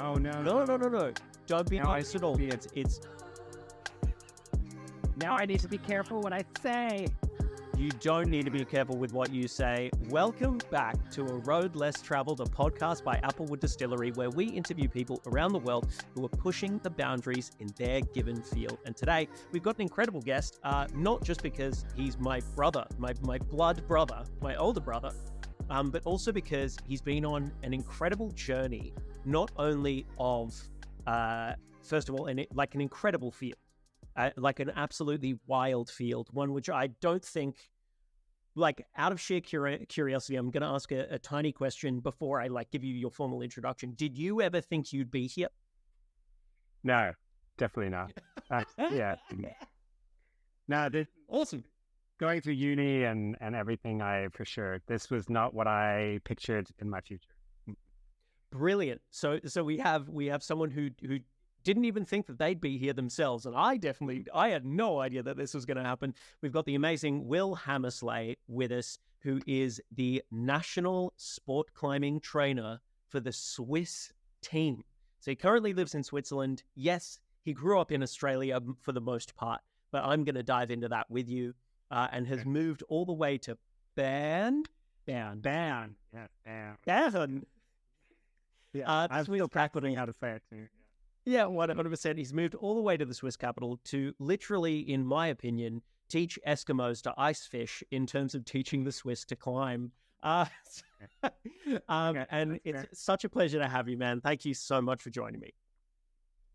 Oh, no. No. Don't be Now honest at all. It's. Now I need to be careful what I say. You don't need to be careful with what you say. Welcome back to A Road Less Traveled, a podcast by Applewood Distillery, where we interview people around the world who are pushing the boundaries in their given field. And today, we've got an incredible guest, not just because he's my brother, my blood brother, my older brother, but also because he's been on an incredible journey, not only of, first of all, an incredible field. Like an absolutely wild field, one which I don't think, out of sheer curiosity, I'm going to ask a tiny question before I give you your formal introduction. Did you ever think you'd be here? No, definitely not. Yeah. No, Awesome. Going through uni and everything, for sure, this was not what I pictured in my future. Brilliant. So we have someone who didn't even think that they'd be here themselves. And I had no idea that this was going to happen. We've got the amazing Will Hammersla with us, who is the national sport climbing trainer for the Swiss team. So he currently lives in Switzerland. Yes, he grew up in Australia for the most part, but I'm going to dive into that with you, and has moved all the way to Bern. Yeah, Bern. Bern. Yeah, I'm still practicing how to say it too. Yeah, 100%. He's moved all the way to the Swiss capital to literally, in my opinion, teach Eskimos to ice fish in terms of teaching the Swiss to climb. And it's such a pleasure to have you, man. Thank you so much for joining me.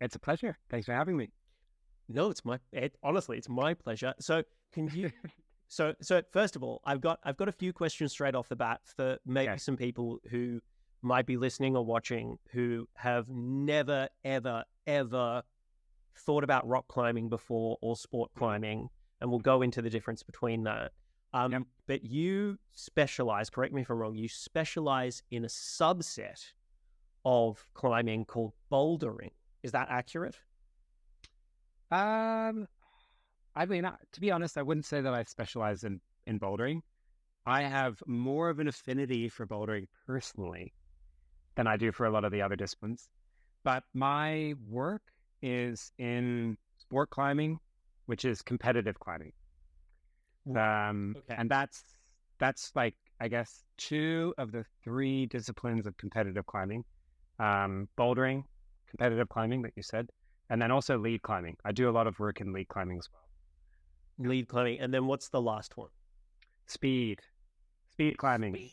It's a pleasure. Thanks for having me. No, honestly, it's my pleasure. So can you... So first of all, I've got a few questions straight off the bat for maybe some people who might be listening or watching who have never, ever, ever thought about rock climbing before or sport climbing, and we'll go into the difference between that. But you specialize, correct me if I'm wrong, you specialize in a subset of climbing called bouldering. Is that accurate? I mean, to be honest, I wouldn't say that I specialize in bouldering. I have more of an affinity for bouldering personally than I do for a lot of the other disciplines. But my work is in sport climbing, which is competitive climbing. And that's I guess, two of the three disciplines of competitive climbing. Bouldering, competitive climbing that you said, and then also lead climbing. I do a lot of work in lead climbing as well. Lead climbing. And then what's the last one? Speed climbing.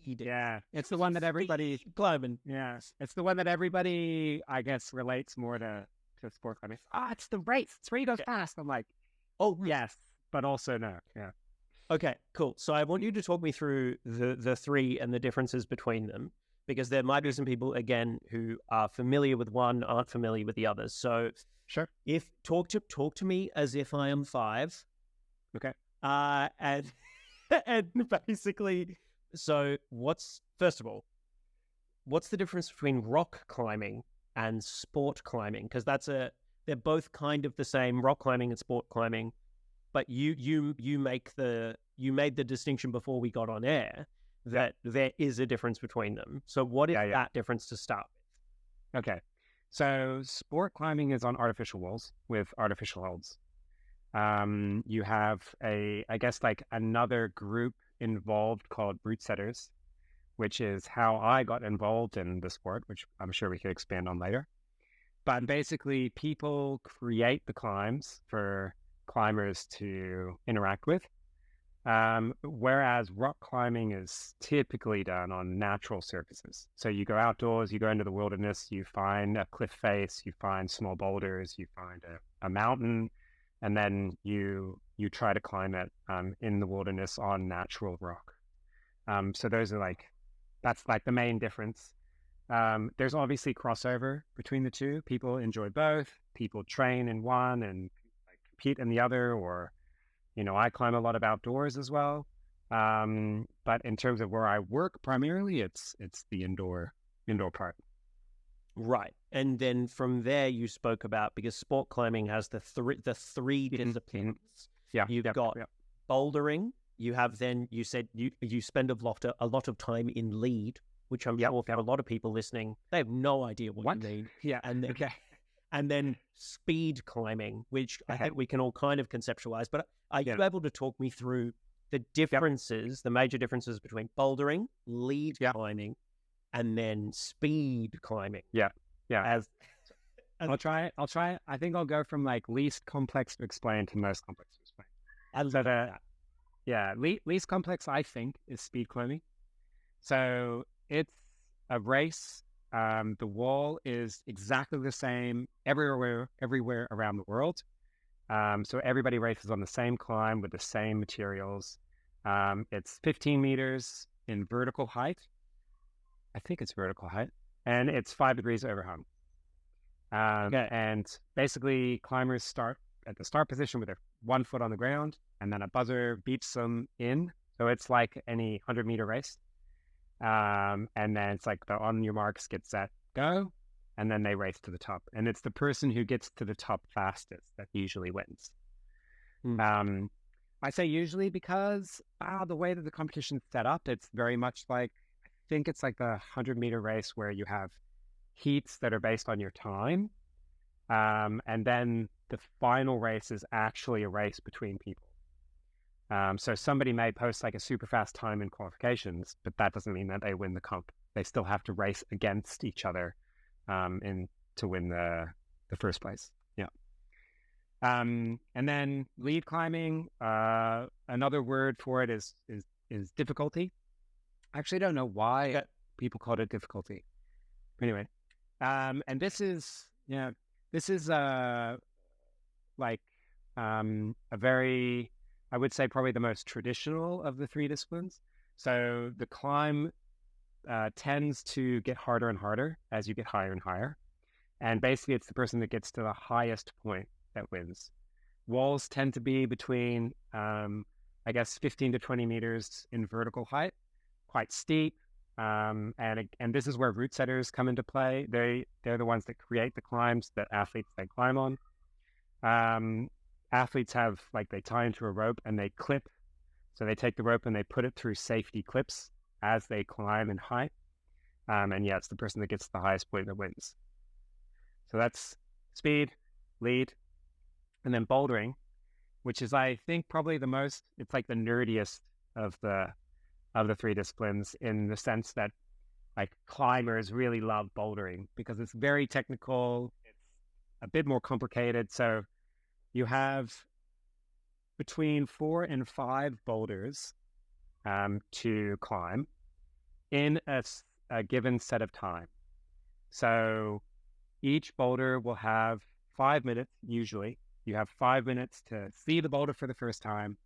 Yeah, it's the one that everybody climbing. Yeah, it's the one that everybody, I guess, relates more to sport climbing. It's the race. It's where you go fast. I'm like, oh yes, but also no. Yeah. Okay, cool. So I want you to talk me through the three and the differences between them, because there might be some people again who are familiar with one, aren't familiar with the others. So sure. Talk to me as if I am 5. Okay. And basically. So first of all, what's the difference between rock climbing and sport climbing? Because they're both kind of the same, rock climbing and sport climbing, but you made the distinction before we got on air that there is a difference between them. So what is that difference to start with? Okay. So sport climbing is on artificial walls with artificial holds. You have another group involved called brute setters, which is how I got involved in the sport, which I'm sure we could expand on later. But basically, people create the climbs for climbers to interact with, whereas rock climbing is typically done on natural surfaces. So you go outdoors, you go into the wilderness, you find a cliff face, you find small boulders, you find a mountain, and then you try to climb it in the wilderness on natural rock. So those are that's the main difference. There's obviously crossover between the two. People enjoy both. People train in one and compete in the other, or, I climb a lot of outdoors as well. But in terms of where I work, primarily it's the indoor part. Right. And then from there you spoke about, because sport climbing has the three disciplines. Yeah. You've got bouldering. You have, then you said you spend a lot of time in lead which I'm sure for a lot of people listening, they have no idea what you mean. Yeah. And then, Okay. and then speed climbing, which I think we can all kind of conceptualize. But are you able to talk me through the differences, the major differences between bouldering, lead climbing, and then speed climbing? Yeah. I'll try it. I think I'll go from like least complex to explain to most complex to explain. Least complex, I think, is speed climbing. So it's a race. The wall is exactly the same everywhere around the world. So everybody races on the same climb with the same materials. It's 15 meters in vertical height. I think it's vertical height, and it's 5 degrees overhung. And basically, climbers start at the start position with their 1 foot on the ground, and then a buzzer beeps them in. So it's like any 100-meter race. And then it's like the on your marks, get set, go, and then they race to the top. And it's the person who gets to the top fastest that usually wins. I say usually because the way that the competition is set up, it's very much like, I think it's like the 100-meter race where you have heats that are based on your time. And then the final race is actually a race between people. So somebody may post like a super fast time in qualifications, but that doesn't mean that they win the comp. They still have to race against each other to win the first place. Yeah. And then lead climbing, another word for it is difficulty. I actually don't know why people call it difficulty. Anyway, and this is a very, I would say, probably the most traditional of the three disciplines. So the climb tends to get harder and harder as you get higher and higher. And basically, it's the person that gets to the highest point that wins. Walls tend to be between, 15 to 20 meters in vertical height, quite steep. And this is where route setters come into play. They're the ones that create the climbs that athletes they climb on. Athletes have, they tie into a rope and they clip. So they take the rope and they put it through safety clips as they climb in height. It's the person that gets the highest point that wins. So that's speed, lead, and then bouldering, which is, I think, probably it's like the nerdiest of the three disciplines, in the sense that climbers really love bouldering because it's very technical. It's a bit more complicated. So you have between 4 and 5 boulders to climb in a given set of time. So each boulder will have 5 minutes, usually. You have 5 minutes to see the boulder for the first time,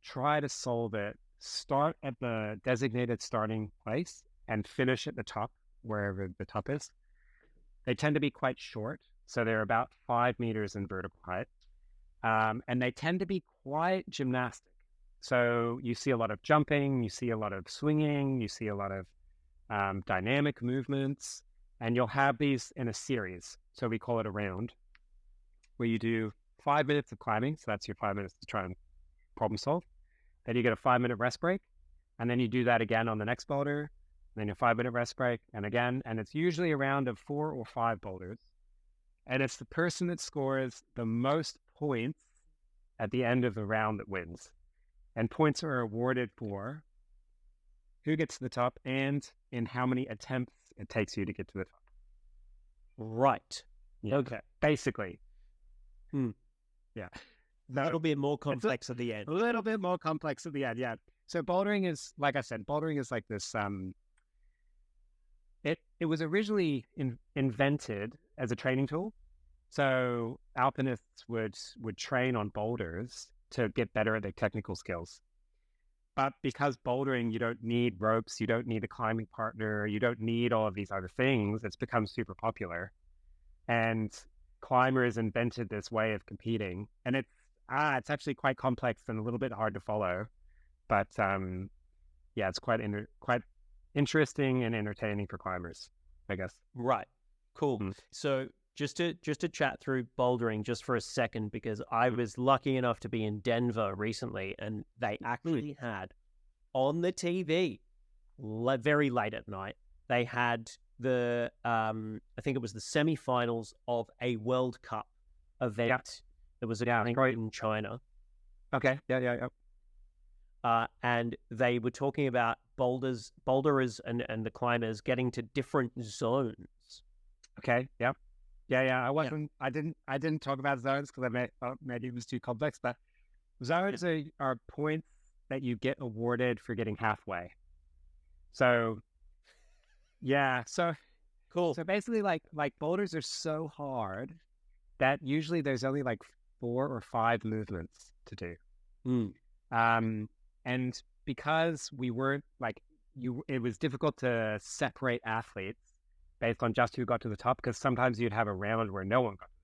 try to solve it, start at the designated starting place, and finish at the top, wherever the top is. They tend to be quite short, so they're about 5 meters in vertical height. And they tend to be quite gymnastic. So you see a lot of jumping, you see a lot of swinging, you see a lot of dynamic movements, and you'll have these in a series. So we call it a round, where you do 5 minutes of climbing. So that's your 5 minutes to try and problem solve. Then you get a 5-minute rest break, and then you do that again on the next boulder, and then your 5-minute rest break, and again. And it's usually a round of 4 or 5 boulders. And it's the person that scores the most points at the end of the round that wins. And points are awarded for who gets to the top and in how many attempts it takes you to get to the top. Right. Yeah. Okay. Basically. Yeah. A little bit more complex at the end. A little bit more complex at the end, yeah. So bouldering is, like I said, like this, it was originally invented as a training tool. So alpinists would train on boulders to get better at their technical skills. But because bouldering, you don't need ropes, you don't need a climbing partner, you don't need all of these other things, it's become super popular. And climbers invented this way of competing. And it's actually quite complex and a little bit hard to follow. But it's quite interesting and entertaining for climbers, I guess. Right. Cool. So just to chat through bouldering just for a second, because I was lucky enough to be in Denver recently, and they actually had on the TV very late at night, they had I think it was the semi-finals of a World Cup event that was in China. Okay. And they were talking about boulderers and the climbers getting to different zones. Okay. Yeah. I wasn't. I didn't talk about zones because maybe it was too complex. But zones are points that you get awarded for getting halfway. So, yeah. So cool. So basically, like boulders are so hard that usually there's only like 4 or 5 movements to do. And because we weren't it was difficult to separate athletes based on just who got to the top, because sometimes you'd have a round where no one got to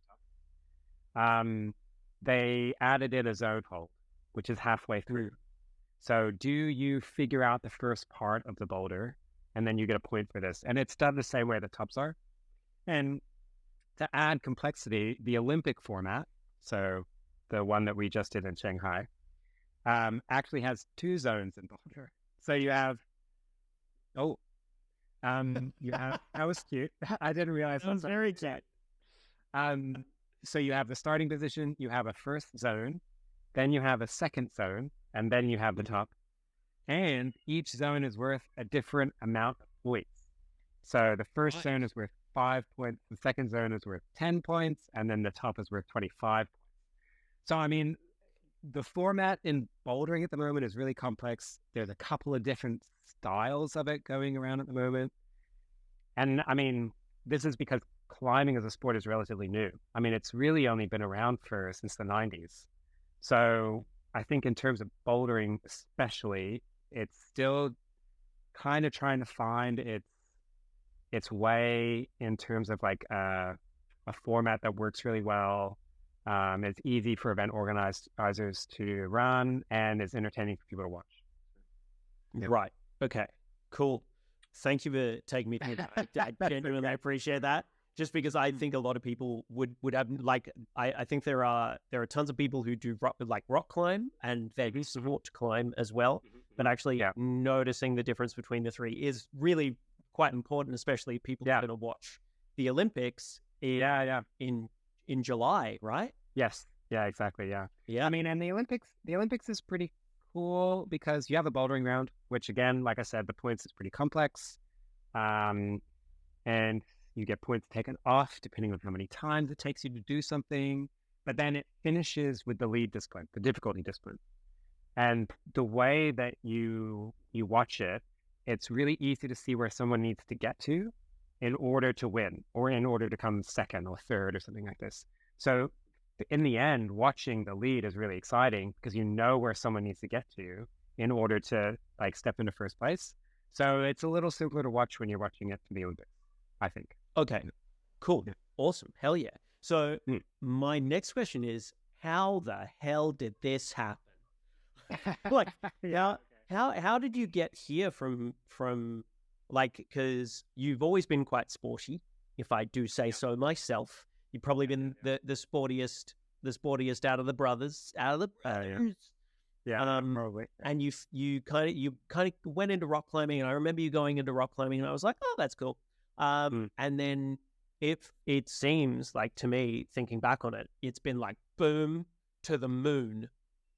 the top. They added in a zone hold, which is halfway through. So do you figure out the first part of the boulder, and then you get a point for this. And it's done the same way the tops are. And to add complexity, the Olympic format, so the one that we just did in Shanghai, actually has 2 zones in boulder. So you have, that was cute. I didn't realize that was very cute. So you have the starting position, you have a first zone, then you have a second zone, and then you have the top. And each zone is worth a different amount of points. So the first zone is worth 5 points, the second zone is worth 10 points, and then the top is worth 25 points. So, I mean, the format in bouldering at the moment is really complex. There's a couple of different styles of it going around at the moment. And, I mean, this is because climbing as a sport is relatively new. I mean, it's really only been around since the 90s. So I think in terms of bouldering especially, it's still kind of trying to find its way in terms of like a format that works really well. It's easy for event organizers to run, and it's entertaining for people to watch. Yep. Right. Okay. Cool. Thank you for taking me through that. I genuinely appreciate that. Just because I think a lot of people would have I think there are tons of people who do rock climb, and they do sport climb as well. But actually noticing the difference between the three is really quite important, especially people who are going to watch the Olympics in July, right? Yes. Yeah, exactly. Yeah. I mean, and the Olympics is pretty cool because you have a bouldering round, which again, like I said, the points is pretty complex. And you get points taken off depending on how many times it takes you to do something. But then it finishes with the lead discipline, the difficulty discipline. And the way that you watch it, it's really easy to see where someone needs to get to in order to win, or in order to come second or third or something like this. So in the end, watching the lead is really exciting because you know where someone needs to get to in order to like step into first place. So it's a little simpler to watch when you're watching it for the Olympics, I think. Okay, cool. Yeah. Awesome. Hell yeah. So my next question is, how the hell did this happen? Like, how did you get here from like, because you've always been quite sporty, if I do say so myself. You've probably been the sportiest out of the brothers, probably. And you kind of went into rock climbing, and I remember you going into rock climbing, and I was like, oh, that's cool. And then if it seems like, to me, thinking back on it, it's been like boom to the moon.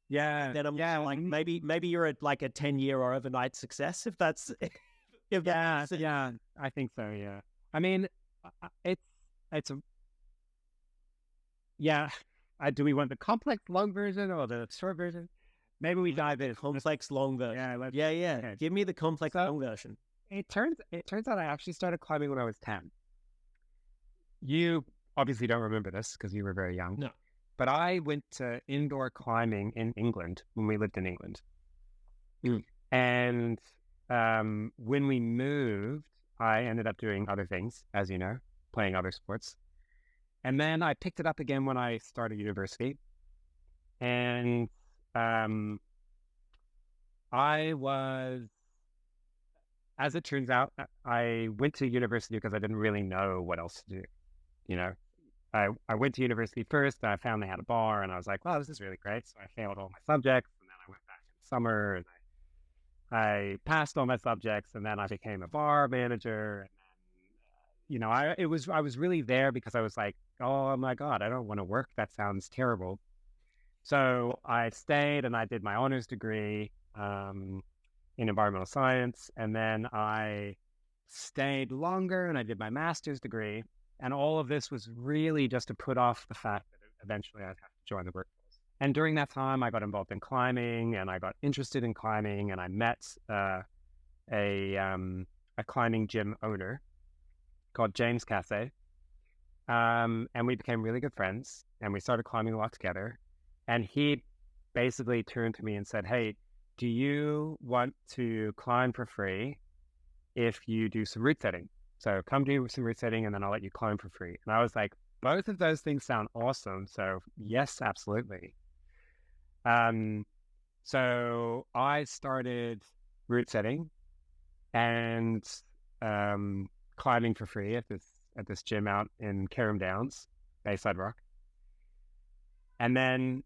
Yeah. Then I'm like, maybe you're at like a 10-year or overnight success, if that's yeah, I think so. Yeah. I mean, it's do we want the complex long version or the short version? Maybe we dive in. Complex long version. Yeah. Okay. Give me the complex long version. It turns out I actually started climbing when I was 10. You obviously don't remember this because you were very young. No. But I went to indoor climbing in England when we lived in England. And when we moved, I ended up doing other things, as you know, playing other sports. And then I picked it up again when I started university. And as it turns out, I went to university because I didn't really know what else to do. You know, I went to university first, and I found they had a bar, and I was like, wow, this is really great. So I failed all my subjects, and then I went back in the summer, and I passed all my subjects, and then I became a bar manager. And I was really there because I was like, oh my God, I don't want to work. That sounds terrible. So I stayed and I did my honors degree in environmental science, and then I stayed longer and I did my master's degree. And all of this was really just to put off the fact that eventually I'd have to join the workforce. And during that time, I got involved in climbing, and I got interested in climbing, and I met a climbing gym owner called James Casse. And we became really good friends, and we started climbing a lot together. And he basically turned to me and said, hey, do you want to climb for free if you do some route setting? So come do some route setting, and then I'll let you climb for free. And I was like, both of those things sound awesome. So yes, absolutely. So I started route setting and climbing for free at this gym out in Carrum Downs, Bayside Rock. And then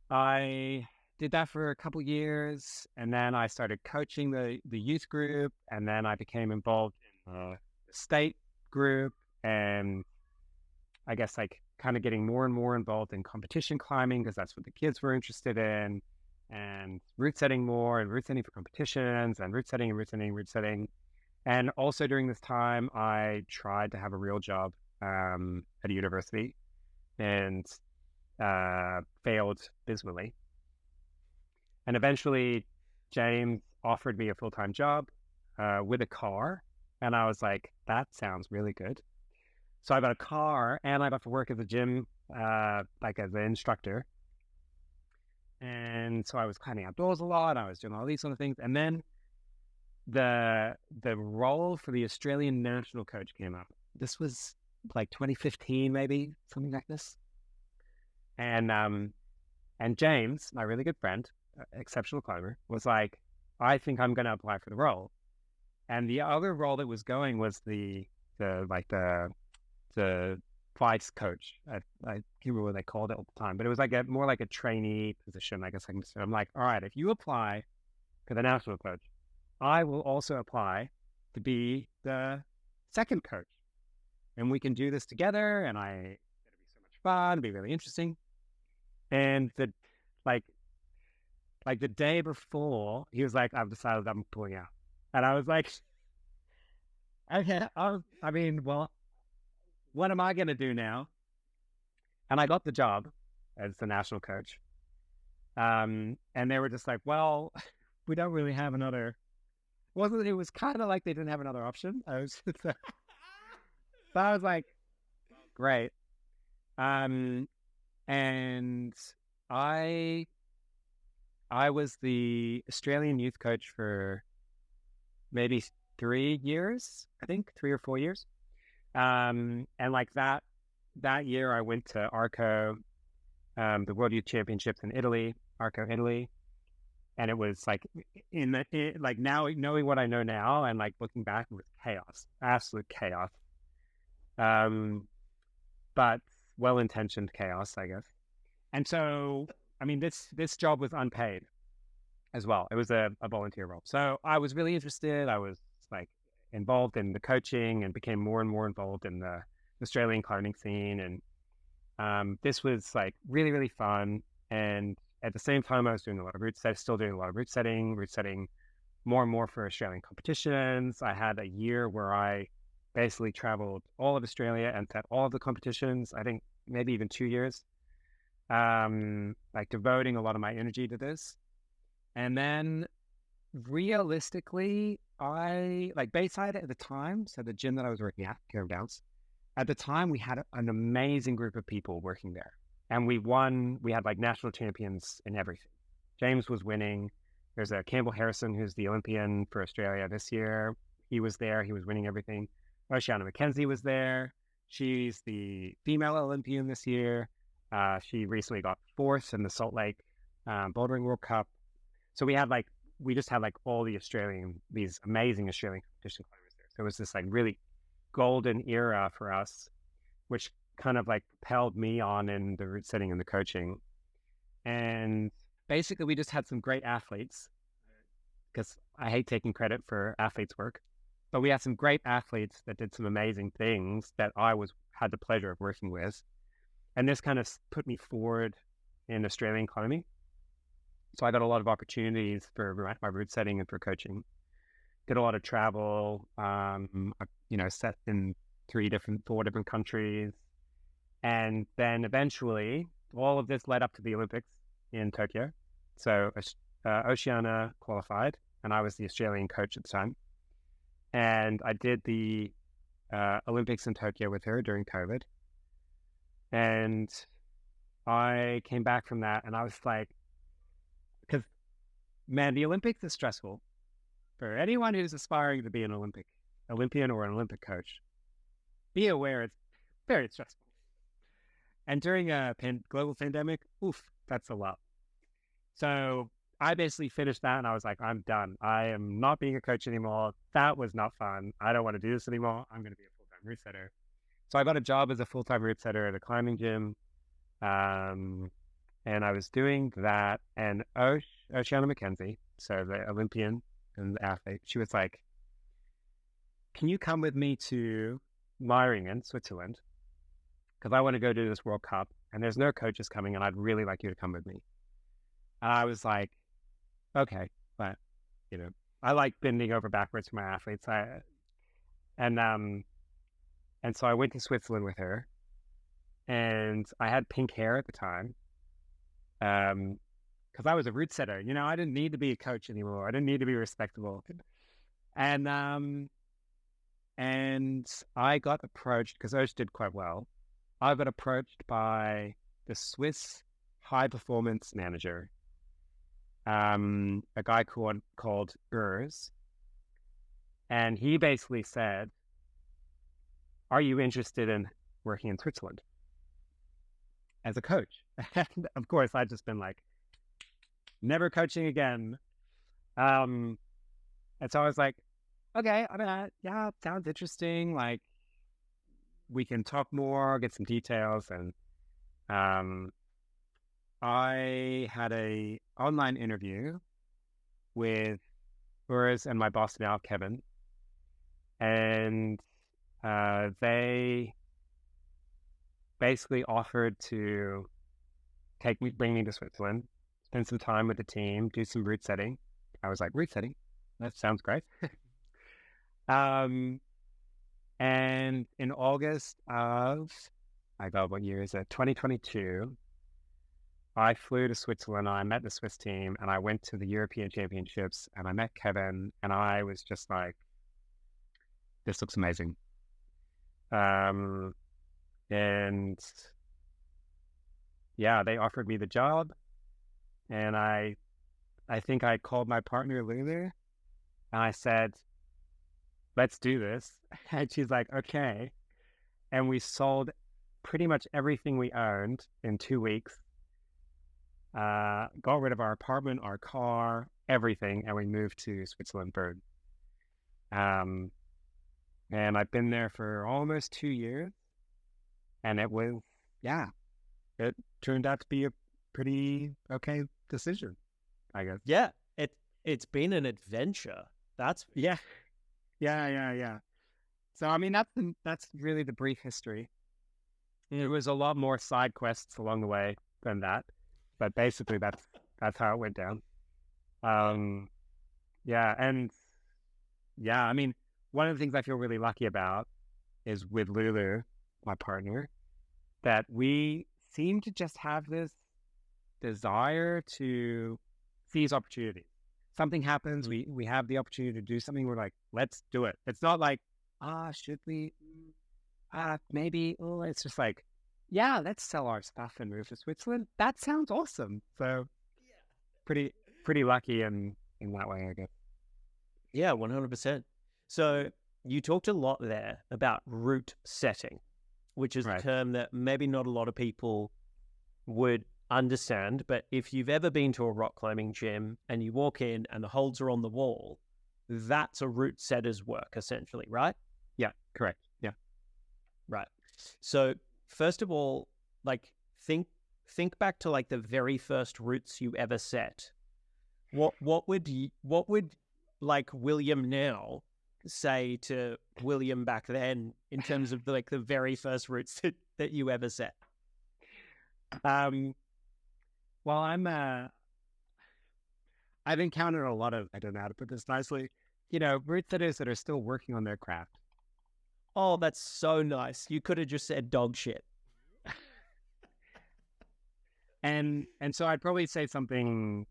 I did that for a couple years, and then I started coaching the youth group, and then I became involved in the state group, and I guess like kind of getting more and more involved in competition climbing because that's what the kids were interested in, and route setting more, and route setting for competitions, and route setting and route setting, route setting. And also during this time, I tried to have a real job at a university and failed dismally. And eventually, James offered me a full-time job with a car. And I was like, that sounds really good. So I got a car, and I got to work at the gym, like as an instructor. And so I was climbing outdoors a lot. I was doing all these sort of things. And then the role for the Australian national coach came up. This was like 2015, maybe, something like this. And James, my really good friend, exceptional climber, was like, I think I'm going to apply for the role. And the other role that was going was the vice coach. I can't remember what they called it at the time, but it was like more like a trainee position, I guess I can say. I'm like, all right, if you apply for the national coach, I will also apply to be the second coach. And we can do this together, and it'll be so much fun, it'll be really interesting. And the day before, he was like, I've decided I'm pulling out. And I was like, okay, well, what am I going to do now? And I got the job as the national coach. And they were just like, well, we don't really have another. It was kind of like they didn't have another option. But I was like, great. And I was the Australian youth coach for maybe 3 years, I think 3 or 4 years. And like that year I went to Arco, the World Youth Championships in Italy, Arco, Italy. And it was like like now knowing what I know now and like looking back, it was chaos, absolute chaos. But well-intentioned chaos, I guess. And so, I mean, this job was unpaid as well. It was a volunteer role. So I was really interested. I was like involved in the coaching and became more and more involved in the Australian climbing scene. And this was like really, really fun. And at the same time, I was doing a lot of still doing a lot of route setting more and more for Australian competitions. I had a year where I basically traveled all of Australia and set all of the competitions. I think maybe even 2 years, like devoting a lot of my energy to this. And then realistically, I like Bayside at the time. So the gym that I was working at, Carrum Downs, at the time we had an amazing group of people working there. And we had like national champions in everything. James was winning. There's a Campbell Harrison, who's the Olympian for Australia this year. He was there. He was winning everything. Oceana McKenzie was there. She's the female Olympian this year. She recently got fourth in the Salt Lake Bouldering World Cup. So we just had like all these amazing Australian competition climbers there. So it was this like really golden era for us, which kind of like propelled me on in the route setting and the coaching. And basically we just had some great athletes, because I hate taking credit for athletes' work, but we had some great athletes that did some amazing things that had the pleasure of working with. And this kind of put me forward in Australian climbing. So I got a lot of opportunities for my route setting and for coaching. Did a lot of travel, set in 4 different countries. And then eventually, all of this led up to the Olympics in Tokyo. So Oceania qualified, and I was the Australian coach at the time. And I did the Olympics in Tokyo with her during COVID. And I came back from that, and I was like, because, man, the Olympics is stressful. For anyone who's aspiring to be an Olympian or an Olympic coach, be aware it's very stressful. And during a global pandemic, that's a lot. So I basically finished that, and I was like, I'm done. I am not being a coach anymore. That was not fun. I don't want to do this anymore. I'm going to be a full-time route setter. So I got a job as a full-time route setter at a climbing gym. And I was doing that, and Oceana McKenzie, so the Olympian and the athlete, she was like, can you come with me to Meiringen, Switzerland? Because I want to go do this World Cup, and there's no coaches coming, and I'd really like you to come with me. And I was like, okay, but, I like bending over backwards for my athletes. And so I went to Switzerland with her, and I had pink hair at the time. Because I was a route setter, I didn't need to be a coach anymore. I didn't need to be respectable. And I got approached, because Osh did quite well. I got approached by the Swiss high performance manager, a guy called Urs. And he basically said, are you interested in working in Switzerland as a coach? And of course, I'd just been like, never coaching again. And so I was like, okay, yeah, sounds interesting. Like, we can talk more, get some details. And I had a online interview with Urs and my boss now, Kevin. And they basically offered to bring me to Switzerland, spend some time with the team, do some route setting. I was like, route setting? That sounds great. And in August of, what year is it? 2022, I flew to Switzerland. I met the Swiss team, and I went to the European Championships, and I met Kevin, and I was just like, this looks amazing. And yeah, they offered me the job, and I think I called my partner Lulu, and I said, let's do this. And she's like, okay. And we sold pretty much everything we owned in 2 weeks, got rid of our apartment, our car, everything, and we moved to Switzerland. And I've been there for almost 2 years, and it turned out to be a pretty okay decision, I guess. Yeah, it's been an adventure. That's yeah. So I mean, that's really the brief history. There was a lot more side quests along the way than that, but basically that's how it went down. I mean, one of the things I feel really lucky about is with Lulu, my partner, that we seem to just have this desire to seize opportunities. Something happens, we have the opportunity to do something, we're like, let's do it. It's not like, should we? Maybe. Oh, it's just like, yeah, let's sell our stuff and move to Switzerland. That sounds awesome. So pretty lucky in that way, I guess. Yeah, 100%. So you talked a lot there about route setting, which is a term that maybe not a lot of people would understand. But if you've ever been to a rock climbing gym and you walk in and the holds are on the wall, that's a route setter's work, essentially, right? Yeah, correct. Yeah. Right. So first of all, like think think back to like the very first roots you ever set. What would like William now say to William back then in terms of like the very first roots that you ever set? Um, well, I've encountered a lot of, I don't know how to put this nicely, root setters that are still working on their craft. Oh, that's so nice. You could have just said dog shit. And so I'd probably say something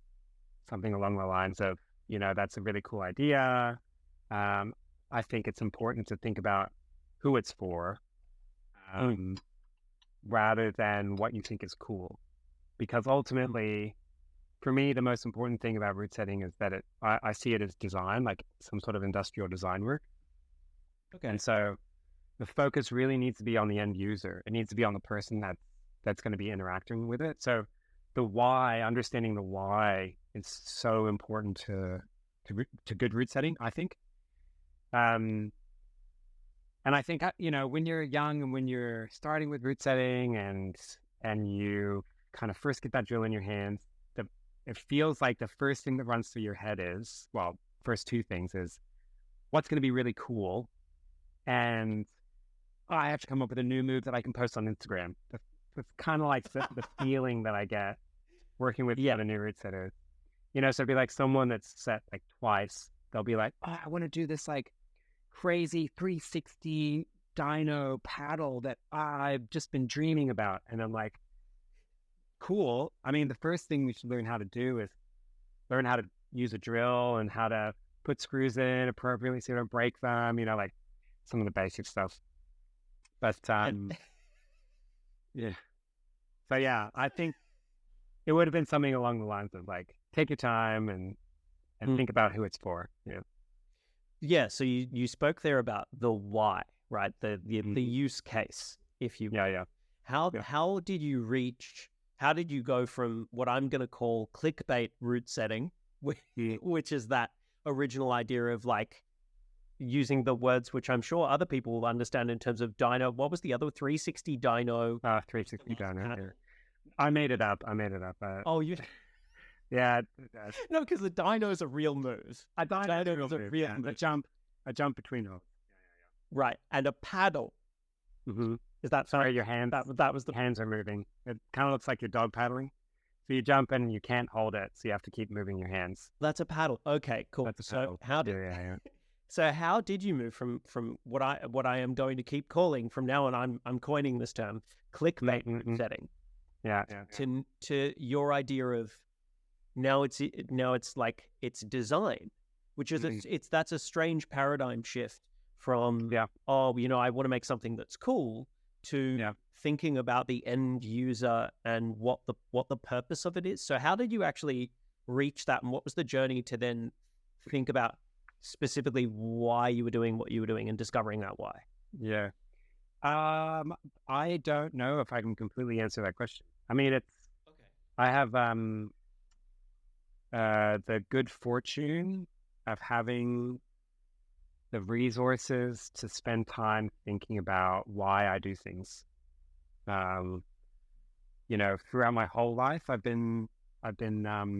along the lines of, that's a really cool idea. I think it's important to think about who it's for, rather than what you think is cool. Because ultimately, for me, the most important thing about root setting is that I see it as design, like some sort of industrial design work. Okay. And so the focus really needs to be on the end user. It needs to be on the person that's going to be interacting with it. So the why, understanding the why is so important to good root setting, I think. And I think, when you're young and when you're starting with root setting and you kind of first get that drill in your hands, it feels like the first thing that runs through your head is, well, first two things is what's going to be really cool. And I have to come up with a new move that I can post on Instagram. That's kind of like the feeling that I get working with the new root setters. So it'd be like someone that's set like twice. They'll be like, oh, I want to do this like crazy 360 dyno paddle that I've just been dreaming about. And I'm like, cool. I mean, the first thing we should learn how to do is learn how to use a drill and how to put screws in appropriately so you don't break them, like some of the basic stuff. But yeah. So yeah, I think it would have been something along the lines of like, take your time and think about who it's for. Yeah. Yeah. So you spoke there about the why, right? The use case, if you will. Yeah. How did you go from what I'm going to call clickbait root setting, which is that original idea of like using the words which I'm sure other people will understand in terms of dyno. What was the other 360 dyno? 360 dyno. Yeah. I made it up. Oh, you? Yeah. No, because the dyno is a real move. A dyno is a real move. A jump between them. Yeah. Right, and a paddle. Mm-hmm. Is that sorry? Your hands. That was the hands are moving. It kind of looks like you're dog paddling. So you jump and you can't hold it, so you have to keep moving your hands. That's a paddle. Okay, cool. That's a paddle. So how did you move from what I am going to keep calling from now on? I'm coining this term, clickbait setting. Yeah. To your idea of now it's like it's design, which is that's a strange paradigm shift from I want to make something that's cool to thinking about the end user and what the purpose of it is. So how did you actually reach that, and what was the journey to then think about specifically why you were doing what you were doing and discovering that why? Yeah. I don't know if I can completely answer that question. I mean, it's okay. I have the good fortune of having the resources to spend time thinking about why I do things. Throughout my whole life, I've been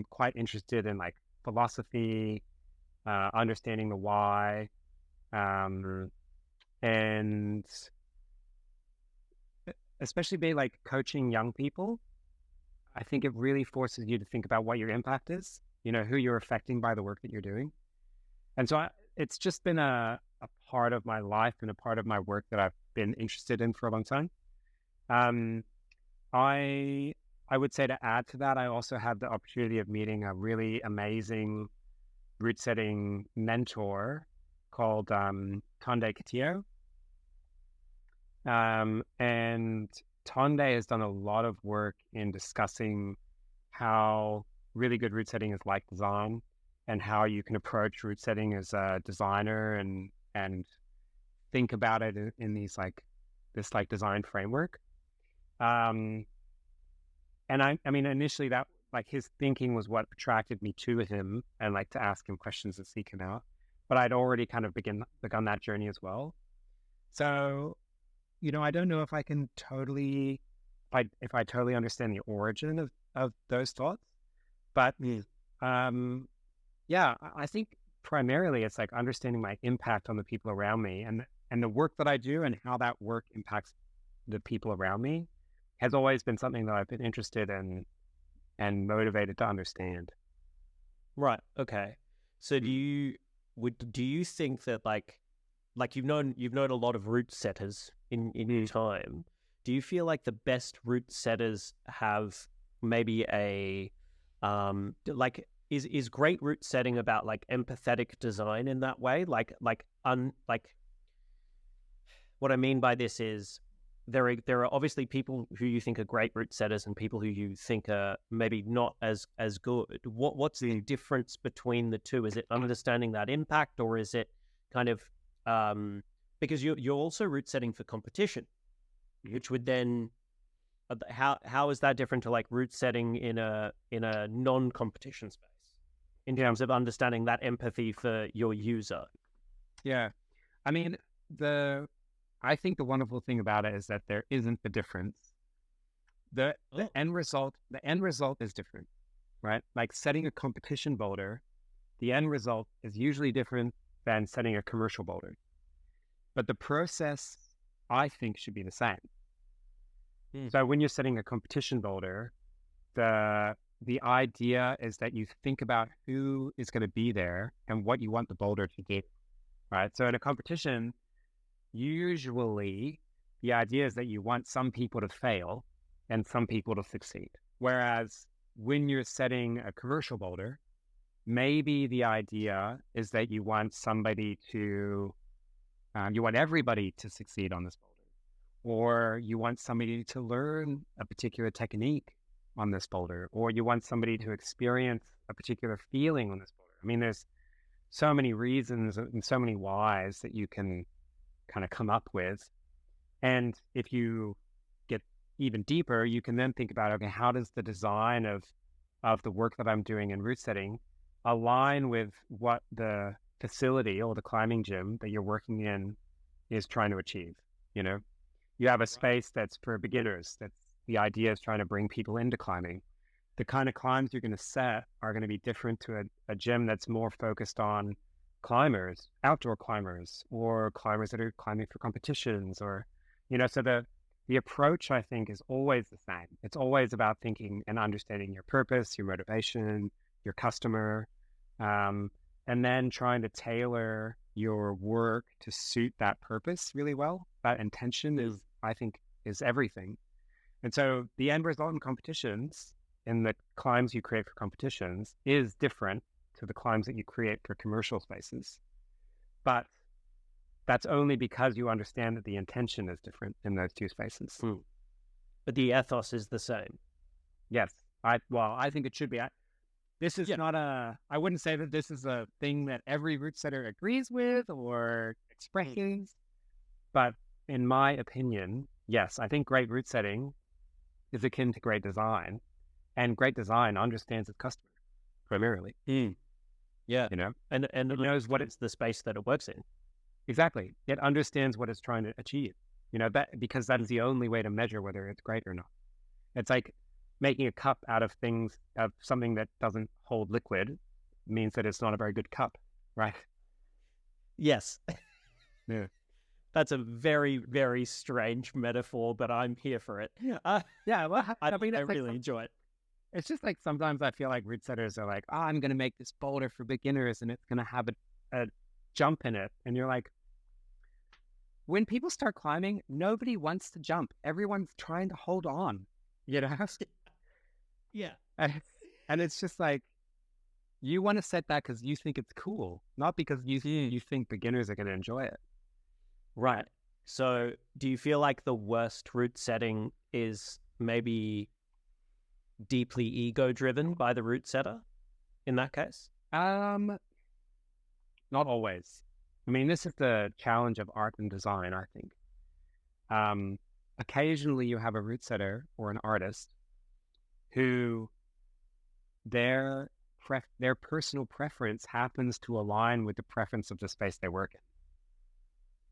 quite interested in like philosophy, understanding the why, and especially by like coaching young people. I think it really forces you to think about what your impact is, who you're affecting by the work that you're doing. And so it's just been a part of my life and a part of my work that I've been interested in for a long time. I would say, to add to that, I also had the opportunity of meeting a really amazing root setting mentor called Tonde Katia. And Tonde has done a lot of work in discussing how really good root setting is like design, and how you can approach root setting as a designer and think about it in these this design framework. And I mean, initially that his thinking was what attracted me to him, and to ask him questions and seek him out. But I'd already kind of begun that journey as well. So, I don't know if I can totally if I totally understand the origin of those thoughts. But yeah, I think primarily it's like understanding my impact on the people around me, and the work that I do and how that work impacts the people around me has always been something that I've been interested in and motivated to understand. Right. Okay. So do you think that like you've known a lot of route setters in your time. Do you feel like the best route setters have maybe a like is great route setting about like empathetic design in that way? Like what I mean by this is there are obviously people who you think are great route setters and people who you think are maybe not as good. What's the difference between the two? Is it understanding that impact, or is it kind of because you're also route setting for competition, which would then how is that different to like route setting in a non-competition space in terms of understanding that empathy for your user? Yeah, I mean I think the wonderful thing about it is that there isn't the difference. The end result is different, right? Like setting a competition boulder, the end result is usually different than setting a commercial boulder. But the process, I think, should be the same. So when you're setting a competition boulder, the idea is that you think about who is going to be there and what you want the boulder to do, right? So in a competition, usually the idea is that you want some people to fail and some people to succeed. Whereas when you're setting a commercial boulder, maybe the idea is that you want somebody to, you want everybody to succeed on this boulder, or you want somebody to learn a particular technique on this boulder, or you want somebody to experience a particular feeling on this boulder. I mean, there's so many reasons and so many whys that you can kind of come up with. And if you get even deeper, you can then think about, okay, how does the design of the work that I'm doing in route setting align with what the facility or the climbing gym that you're working in is trying to achieve? You know, you have a space that's for beginners. That's the idea is trying to bring people into climbing. The kind of climbs you're going to set are going to be different to a gym that's more focused on climbers, outdoor climbers, or climbers that are climbing for competitions, or, so the approach, I think, is always the same. It's always about thinking and understanding your purpose, your motivation, your customer, and then trying to tailor your work to suit that purpose really well. That intention is, I think, is everything. And so the end result in competitions, in the climbs you create for competitions, is different to the climbs that you create for commercial spaces. But that's only because you understand that the intention is different in those two spaces. But the ethos is the same. Yes. I think it should be. This is not I wouldn't say that this is a thing that every route setter agrees with or expresses. But in my opinion, yes, I think great route setting is akin to great design. And great design understands its customer primarily. Yeah. And it knows what it's the space that it works in. Exactly. It understands what it's trying to achieve, because that is the only way to measure whether it's great or not. It's like making a cup out of something that doesn't hold liquid means that it's not a very good cup, right? Yes. Yeah. That's a very, very strange metaphor, but I'm here for it. Yeah. Well, I really enjoy it. It's just like sometimes I feel like route setters are like, I'm going to make this boulder for beginners and it's going to have a jump in it. And you're like, when people start climbing, nobody wants to jump. Everyone's trying to hold on, Yeah. And it's just like, you want to set that because you think it's cool, not because you think beginners are going to enjoy it. Right. So do you feel like the worst route setting is maybe deeply ego-driven by the route setter in that case? Not always. I mean, this is the challenge of art and design, I think. Occasionally you have a route setter or an artist who their personal preference happens to align with the preference of the space they work in,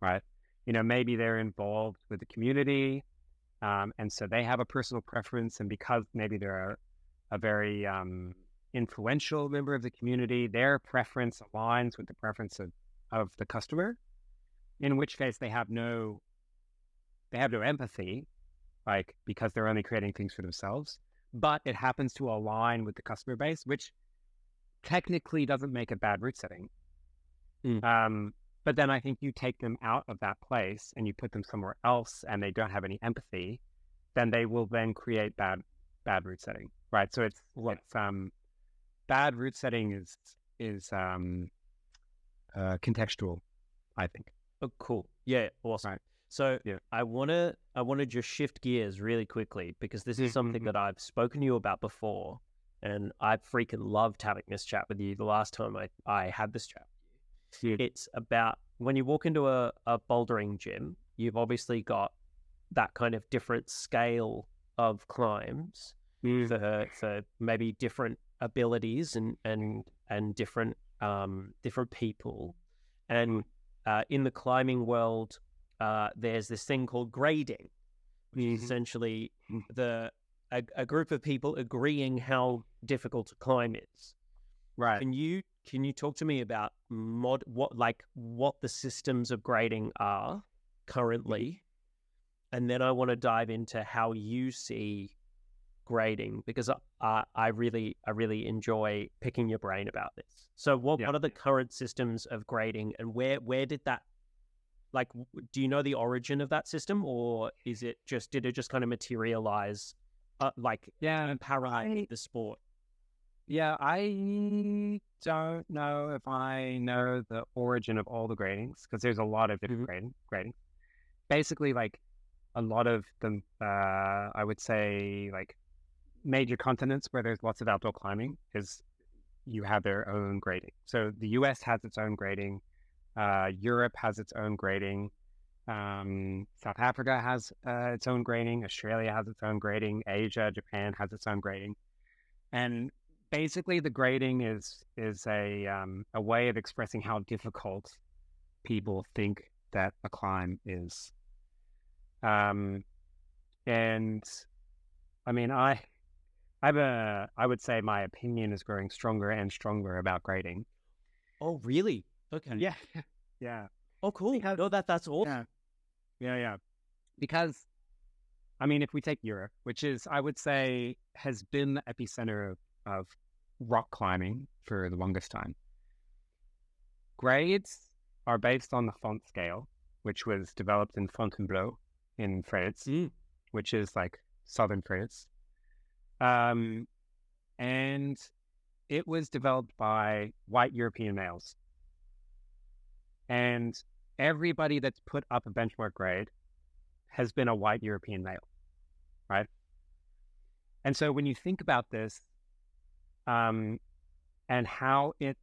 right? Maybe they're involved with the community. And so they have a personal preference, and because maybe they're a very influential member of the community, their preference aligns with the preference of the customer, in which case they have no empathy, like, because they're only creating things for themselves, but it happens to align with the customer base, which technically doesn't make a bad route setting. But then I think you take them out of that place and you put them somewhere else and they don't have any empathy, then they will then create bad route setting, right? So it's bad route setting is contextual, I think. Oh, cool. Yeah, awesome. Right. So I wanna just shift gears really quickly, because this is something that I've spoken to you about before, and I freaking loved having this chat with you the last time I had this chat with you. It's about when you walk into a bouldering gym, you've obviously got that kind of different scale of climbs for maybe different abilities and different people. And in the climbing world, there's this thing called grading, which is essentially a group of people agreeing how difficult a climb is. Right. Can you talk to me about what the systems of grading are currently, and then I want to dive into how you see grading, because I really enjoy picking your brain about this. So what are the current systems of grading, and where did that, like, do you know the origin of that system, or did it just kind of materialize parallel the sport? Yeah, I don't know if I know the origin of all the gradings, because there's a lot of different gradings. Basically, like, a lot of them, I would say, like, major continents where there's lots of outdoor climbing, is you have their own grading. So the US has its own grading. Europe has its own grading. South Africa has its own grading. Australia has its own grading. Asia, Japan has its own grading. And basically, the grading is a way of expressing how difficult people think that a climb is. And I mean, I would say my opinion is growing stronger and stronger about grading. Oh, really? Okay. Yeah. Yeah. Oh, cool. Because, no, that's awesome. Yeah. Because, I mean, if we take Europe, which is, I would say, has been the epicenter of rock climbing for the longest time. Grades are based on the Font scale, which was developed in Fontainebleau in France, which is like southern France. And it was developed by white European males. And everybody that's put up a benchmark grade has been a white European male, right? And so when you think about this, and how it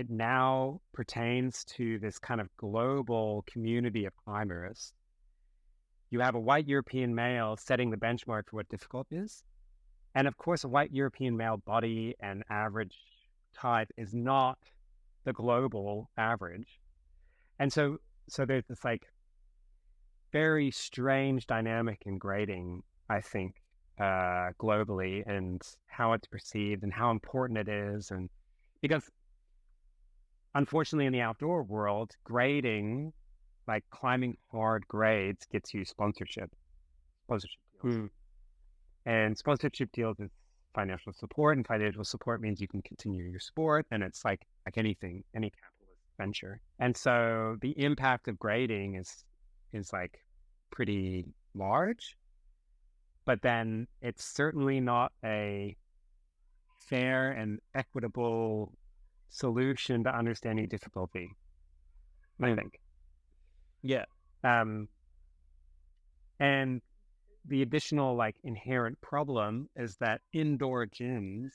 now pertains to this kind of global community of climbers, you have a white European male setting the benchmark for what difficult is. And of course, a white European male body and average type is not the global average. And so there's this like very strange dynamic in grading, I think, globally, and how it's perceived and how important it is. And because unfortunately in the outdoor world, grading, like climbing hard grades, gets you sponsorship deals. And sponsorship deals is financial support, and financial support means you can continue your sport, and it's like anything, any capitalist venture. And so the impact of grading is like pretty large, but then it's certainly not a fair and equitable solution to understanding difficulty, I think. Yeah. And the additional like inherent problem is that indoor gyms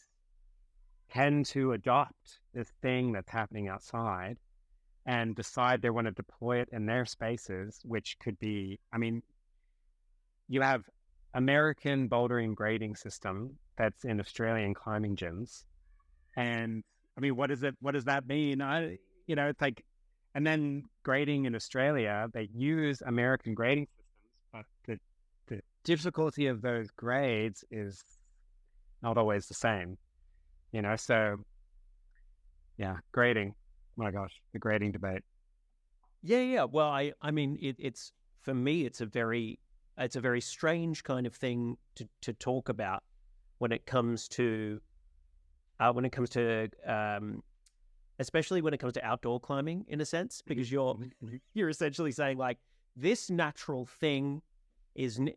tend to adopt this thing that's happening outside and decide they want to deploy it in their spaces, which could be, I mean, you have American bouldering grading system that's in Australian climbing gyms. And I mean, what does that mean? It's like, and then grading in Australia, they use American grading systems, but the difficulty of those grades is not always the same, so yeah, grading. Oh my gosh, the grading debate. Yeah. Well, I mean, it's for me, it's a very strange kind of thing to talk about when it comes to especially when it comes to outdoor climbing, in a sense, because you're essentially saying like this natural thing is an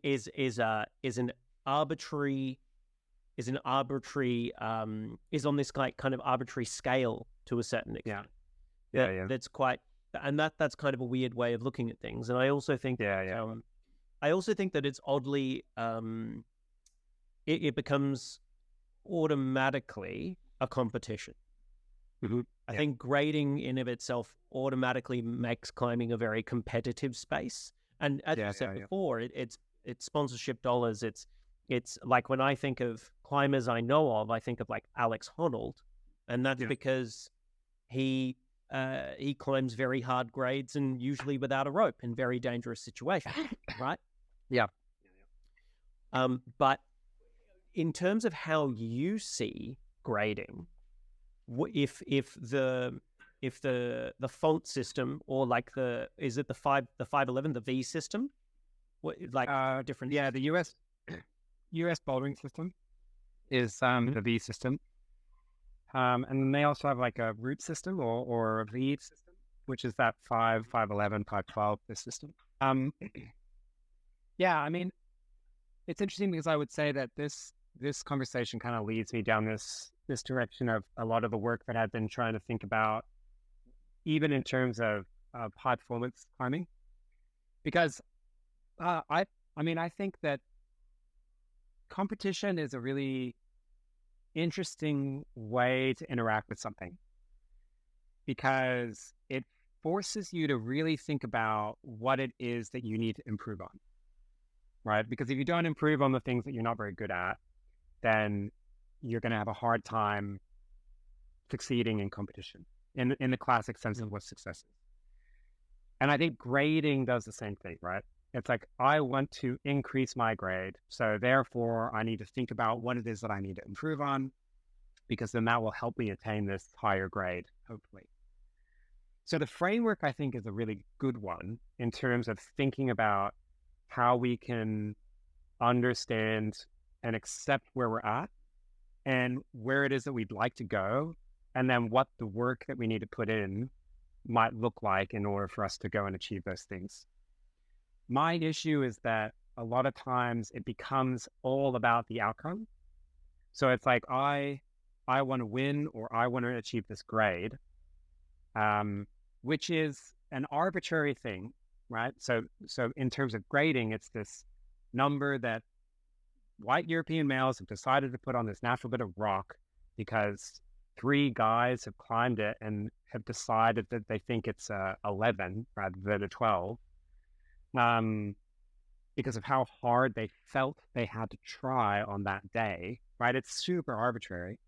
arbitrary is on this kind of arbitrary scale to a certain extent. Yeah. That's quite, and that's kind of a weird way of looking at things. And I also think I also think that it's oddly it becomes automatically a competition. I think grading in of itself automatically makes climbing a very competitive space. And as you said before, it's sponsorship dollars. It's like when I think of climbers I know of, I think of like Alex Honnold, and that's because he climbs very hard grades and usually without a rope in very dangerous situations, right? Yeah. But in terms of how you see grading, if the font system, or like is it the 511, the V system, what like different? Yeah, the US bouldering system is the V system, and then they also have like a root system or a V system, which is that 511, 512 this system. Yeah, I mean, it's interesting because I would say that this conversation kind of leads me down this direction of a lot of the work that I've been trying to think about, even in terms of high performance climbing, because I think that competition is a really interesting way to interact with something, because it forces you to really think about what it is that you need to improve on, right? Because if you don't improve on the things that you're not very good at, then you're going to have a hard time succeeding in competition in the classic sense of what success is. And I think grading does the same thing, right? It's like, I want to increase my grade, so therefore I need to think about what it is that I need to improve on, because then that will help me attain this higher grade, hopefully. So the framework, I think, is a really good one in terms of thinking about how we can understand and accept where we're at and where it is that we'd like to go, and then what the work that we need to put in might look like in order for us to go and achieve those things. My issue is that a lot of times it becomes all about the outcome. So it's like, I want to win, or I want to achieve this grade, which is an arbitrary thing, right? So in terms of grading, it's this number that white European males have decided to put on this natural bit of rock because 3 guys have climbed it and have decided that they think it's a 11 rather than a 12, because of how hard they felt they had to try on that day, right? It's super arbitrary.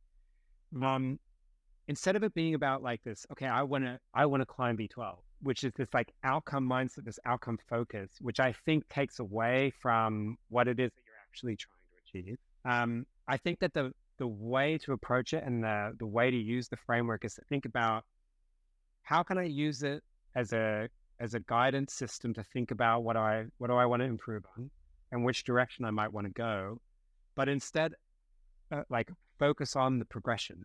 Instead of it being about like this, okay, I want to climb V12, which is this like outcome mindset, this outcome focus, which I think takes away from what it is that you're actually trying to achieve. I think that the way to approach it and the way to use the framework is to think about, how can I use it as a guidance system to think about what do I want to improve on and which direction I might want to go, but instead like focus on the progression,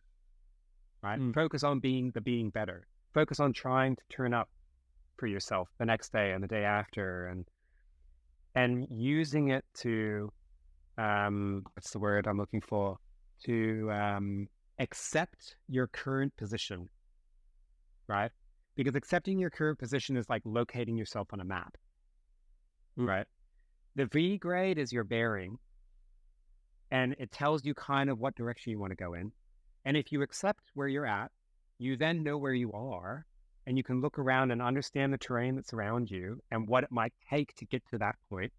right? Focus on being better. Focus on trying to turn up for yourself the next day and the day after, and using it to what's the word I'm looking for? To accept your current position, right? Because accepting your current position is like locating yourself on a map, right? The V grade is your bearing, and it tells you kind of what direction you want to go in. And if you accept where you're at, you then know where you are, and you can look around and understand the terrain that's around you and what it might take to get to that point.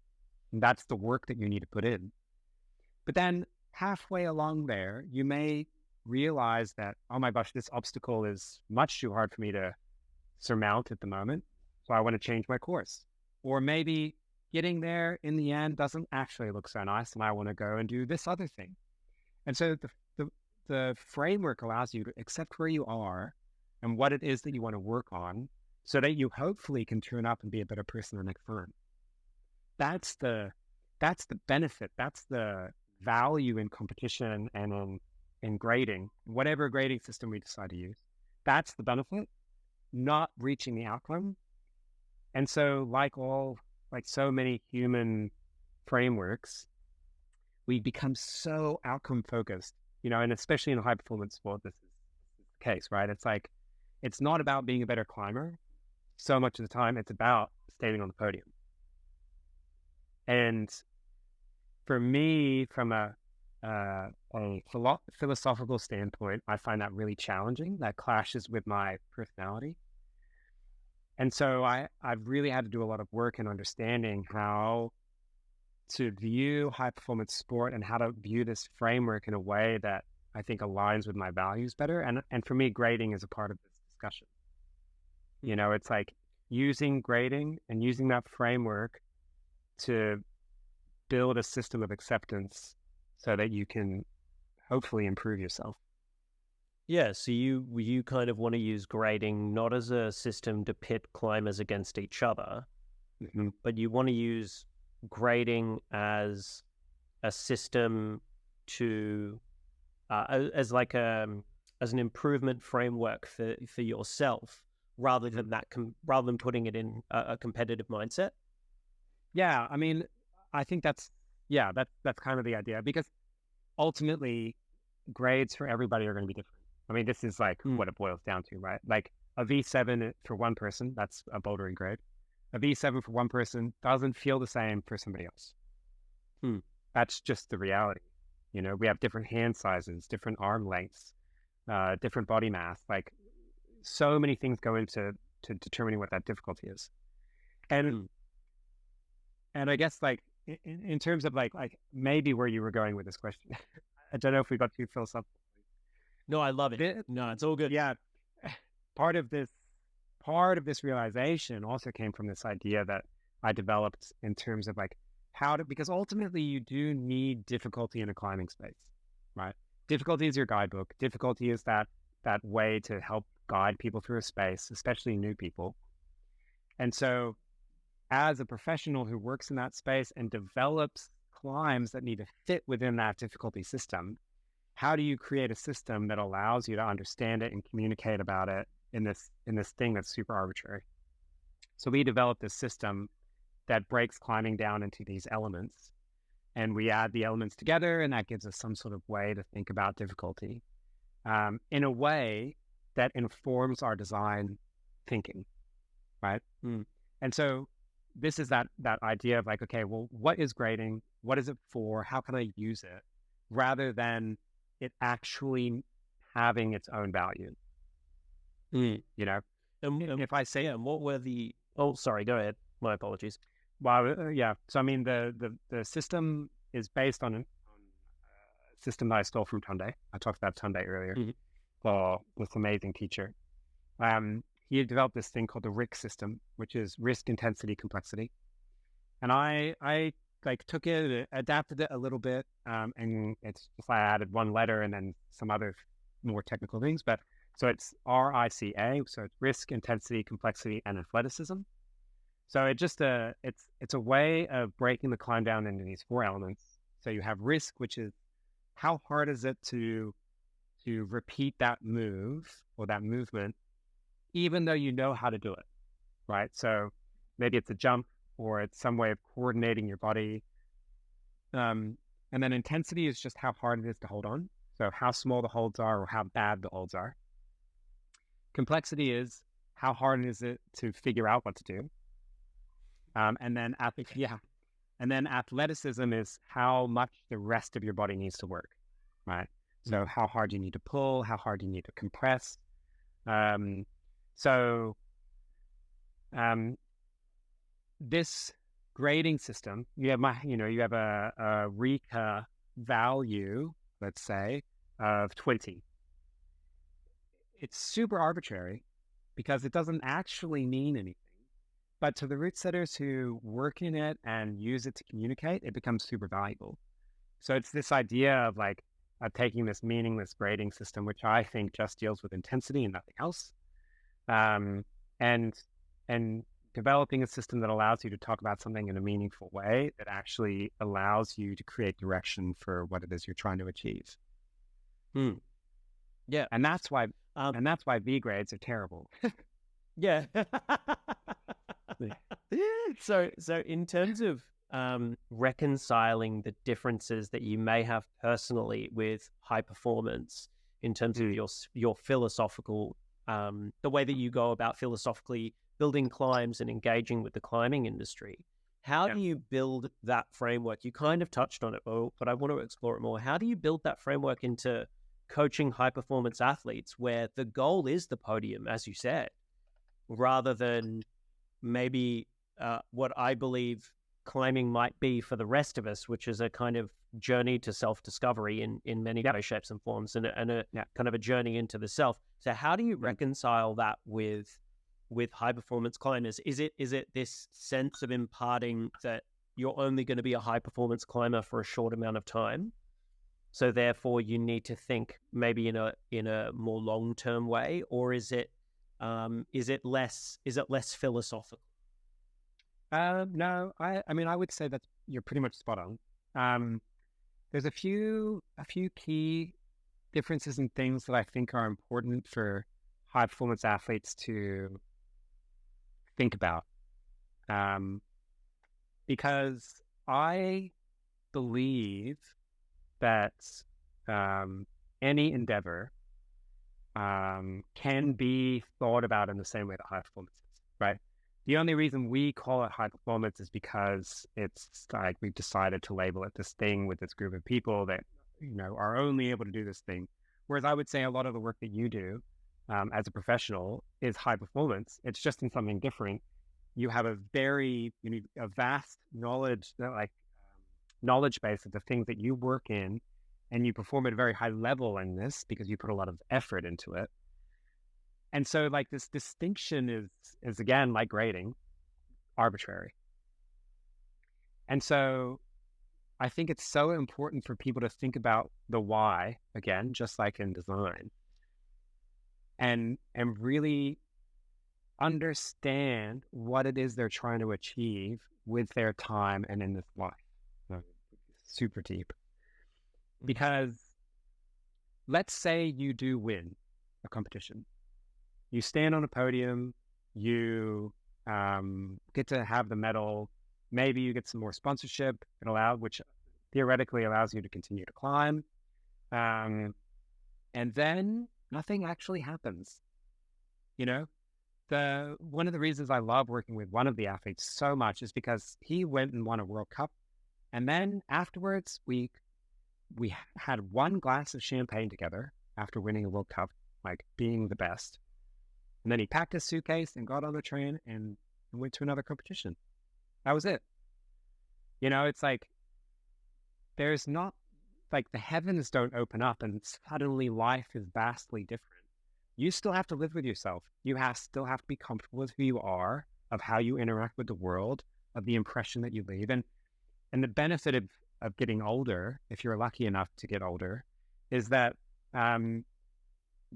And that's the work that you need to put in. But then halfway along there, you may realize that, oh my gosh, this obstacle is much too hard for me to surmount at the moment, so I want to change my course. Or maybe getting there in the end doesn't actually look so nice, and I want to go and do this other thing. And so the framework allows you to accept where you are and what it is that you want to work on, so that you hopefully can turn up and be a better person the next time. That's the benefit. That's the value in competition and in grading, whatever grading system we decide to use. That's the benefit, not reaching the outcome. And so, like so many human frameworks, we become so outcome focused, and especially in a high performance sport, this is the case, right? It's like, it's not about being a better climber. So much of the time, it's about standing on the podium. And for me, from a philosophical standpoint, I find that really challenging. That clashes with my personality. And so I've really had to do a lot of work in understanding how to view high performance sport and how to view this framework in a way that I think aligns with my values better. And for me, grading is a part of this discussion. It's like using grading and using that framework to build a system of acceptance so that you can hopefully improve yourself. Yeah, so you kind of want to use grading not as a system to pit climbers against each other, but you want to use grading as a system to as an improvement framework for yourself, rather than putting it in a competitive mindset. Yeah, I mean, I think that's kind of the idea, because ultimately grades for everybody are going to be different. I mean, this is like what it boils down to, right? Like a V7 for one person, that's a bouldering grade. A V7 for one person doesn't feel the same for somebody else. That's just the reality. We have different hand sizes, different arm lengths, different body mass. Like, so many things go into determining what that difficulty is. And I guess, like, in terms of like maybe where you were going with this question, I don't know if we got too philosophical. No, I love it. No, it's all good. Yeah. Part of this realization also came from this idea that I developed in terms of like because ultimately you do need difficulty in a climbing space, right? Difficulty is your guidebook. Difficulty is that way to help guide people through a space, especially new people. And so, as a professional who works in that space and develops climbs that need to fit within that difficulty system, how do you create a system that allows you to understand it and communicate about it in this thing that's super arbitrary? So we developed this system that breaks climbing down into these elements, and we add the elements together, and that gives us some sort of way to think about difficulty in a way that informs our design thinking, right? And so this is that idea of like, okay, well, what is grading? What is it for? How can I use it? Rather than it actually having its own value. And if I say, and what were the? Oh, sorry. Go ahead. My apologies. Well, yeah. So I mean, the system is based on a system that I stole from Tunde. I talked about Tunde earlier. This amazing teacher. He had developed this thing called the RIC system, which is risk, intensity, complexity. And I like took it, adapted it a little bit, and it's just I added one letter and then some other more technical things. But so it's RICA, so it's risk, intensity, complexity, and athleticism. So it just it's a way of breaking the climb down into these four elements. So you have risk, which is how hard is it to repeat that move or that movement, even though you know how to do it, right? So maybe it's a jump, or it's some way of coordinating your body. And then intensity is just how hard it is to hold on. So how small the holds are or how bad the holds are. Complexity is how hard is it to figure out what to do. And then athleticism is how much the rest of your body needs to work, right? So how hard you need to pull, how hard you need to compress. This grading system, you have a RICA value, let's say, of 20. It's super arbitrary because it doesn't actually mean anything. But to the route setters who work in it and use it to communicate, it becomes super valuable. So it's this idea of like taking this meaningless grading system, which I think just deals with intensity and nothing else, um, and and developing a system that allows you to talk about something in a meaningful way that actually allows you to create direction for what it is you're trying to achieve. Yeah, and that's why V grades are terrible. yeah. So in terms of reconciling the differences that you may have personally with high performance, in terms of your philosophical, the way that you go about philosophically building climbs and engaging with the climbing industry, how do you build that framework? You kind of touched on it, but I want to explore it more. How do you build that framework into coaching high performance athletes where the goal is the podium, as you said, rather than maybe what I believe climbing might be for the rest of us, which is a kind of journey to self-discovery in many ways, shapes and forms, and a kind of a journey into the self. So how do you reconcile that with high performance climbers? Is it this sense of imparting that you're only going to be a high performance climber for a short amount of time, so therefore you need to think maybe in a more long-term way, or is it less philosophical? No, I mean, I would say that you're pretty much spot on. There's a few key differences and things that I think are important for high performance athletes to think about. Because I believe that any endeavor can be thought about in the same way that high performance is, right? The only reason we call it high performance is because it's like we've decided to label it this thing with this group of people that, are only able to do this thing. Whereas I would say a lot of the work that you do as a professional is high performance. It's just in something different. You have a vast knowledge, knowledge base of the things that you work in, and you perform at a very high level in this because you put a lot of effort into it. And so like this distinction is again, like grading, arbitrary. And so I think it's so important for people to think about the why, again, just like in design, and really understand what it is they're trying to achieve with their time and in this life. So, super deep. Because let's say you do win a competition. You stand on a podium, you get to have the medal, maybe you get some more sponsorship, which theoretically allows you to continue to climb. And then nothing actually happens. One of the reasons I love working with one of the athletes so much is because he went and won a World Cup. And then afterwards, we had one glass of champagne together after winning a World Cup, like being the best. And then he packed his suitcase and got on the train and went to another competition. That was it. It's like, there's not, like, the heavens don't open up and suddenly life is vastly different. You still have to live with yourself. You still have to be comfortable with who you are, of how you interact with the world, of the impression that you leave. And the benefit of getting older, if you're lucky enough to get older, is that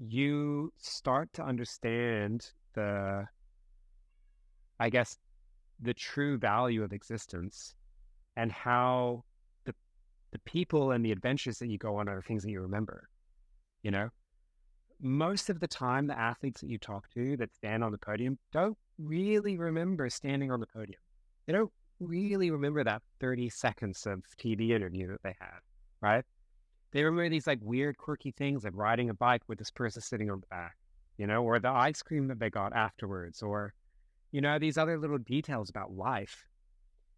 you start to understand the true value of existence, and how the people and the adventures that you go on are things that you remember. Most of the time, the athletes that you talk to that stand on the podium don't really remember standing on the podium. They don't really remember that 30 seconds of TV interview that they had, right? They remember these like weird, quirky things, like riding a bike with this person sitting on the back, or the ice cream that they got afterwards, or, these other little details about life.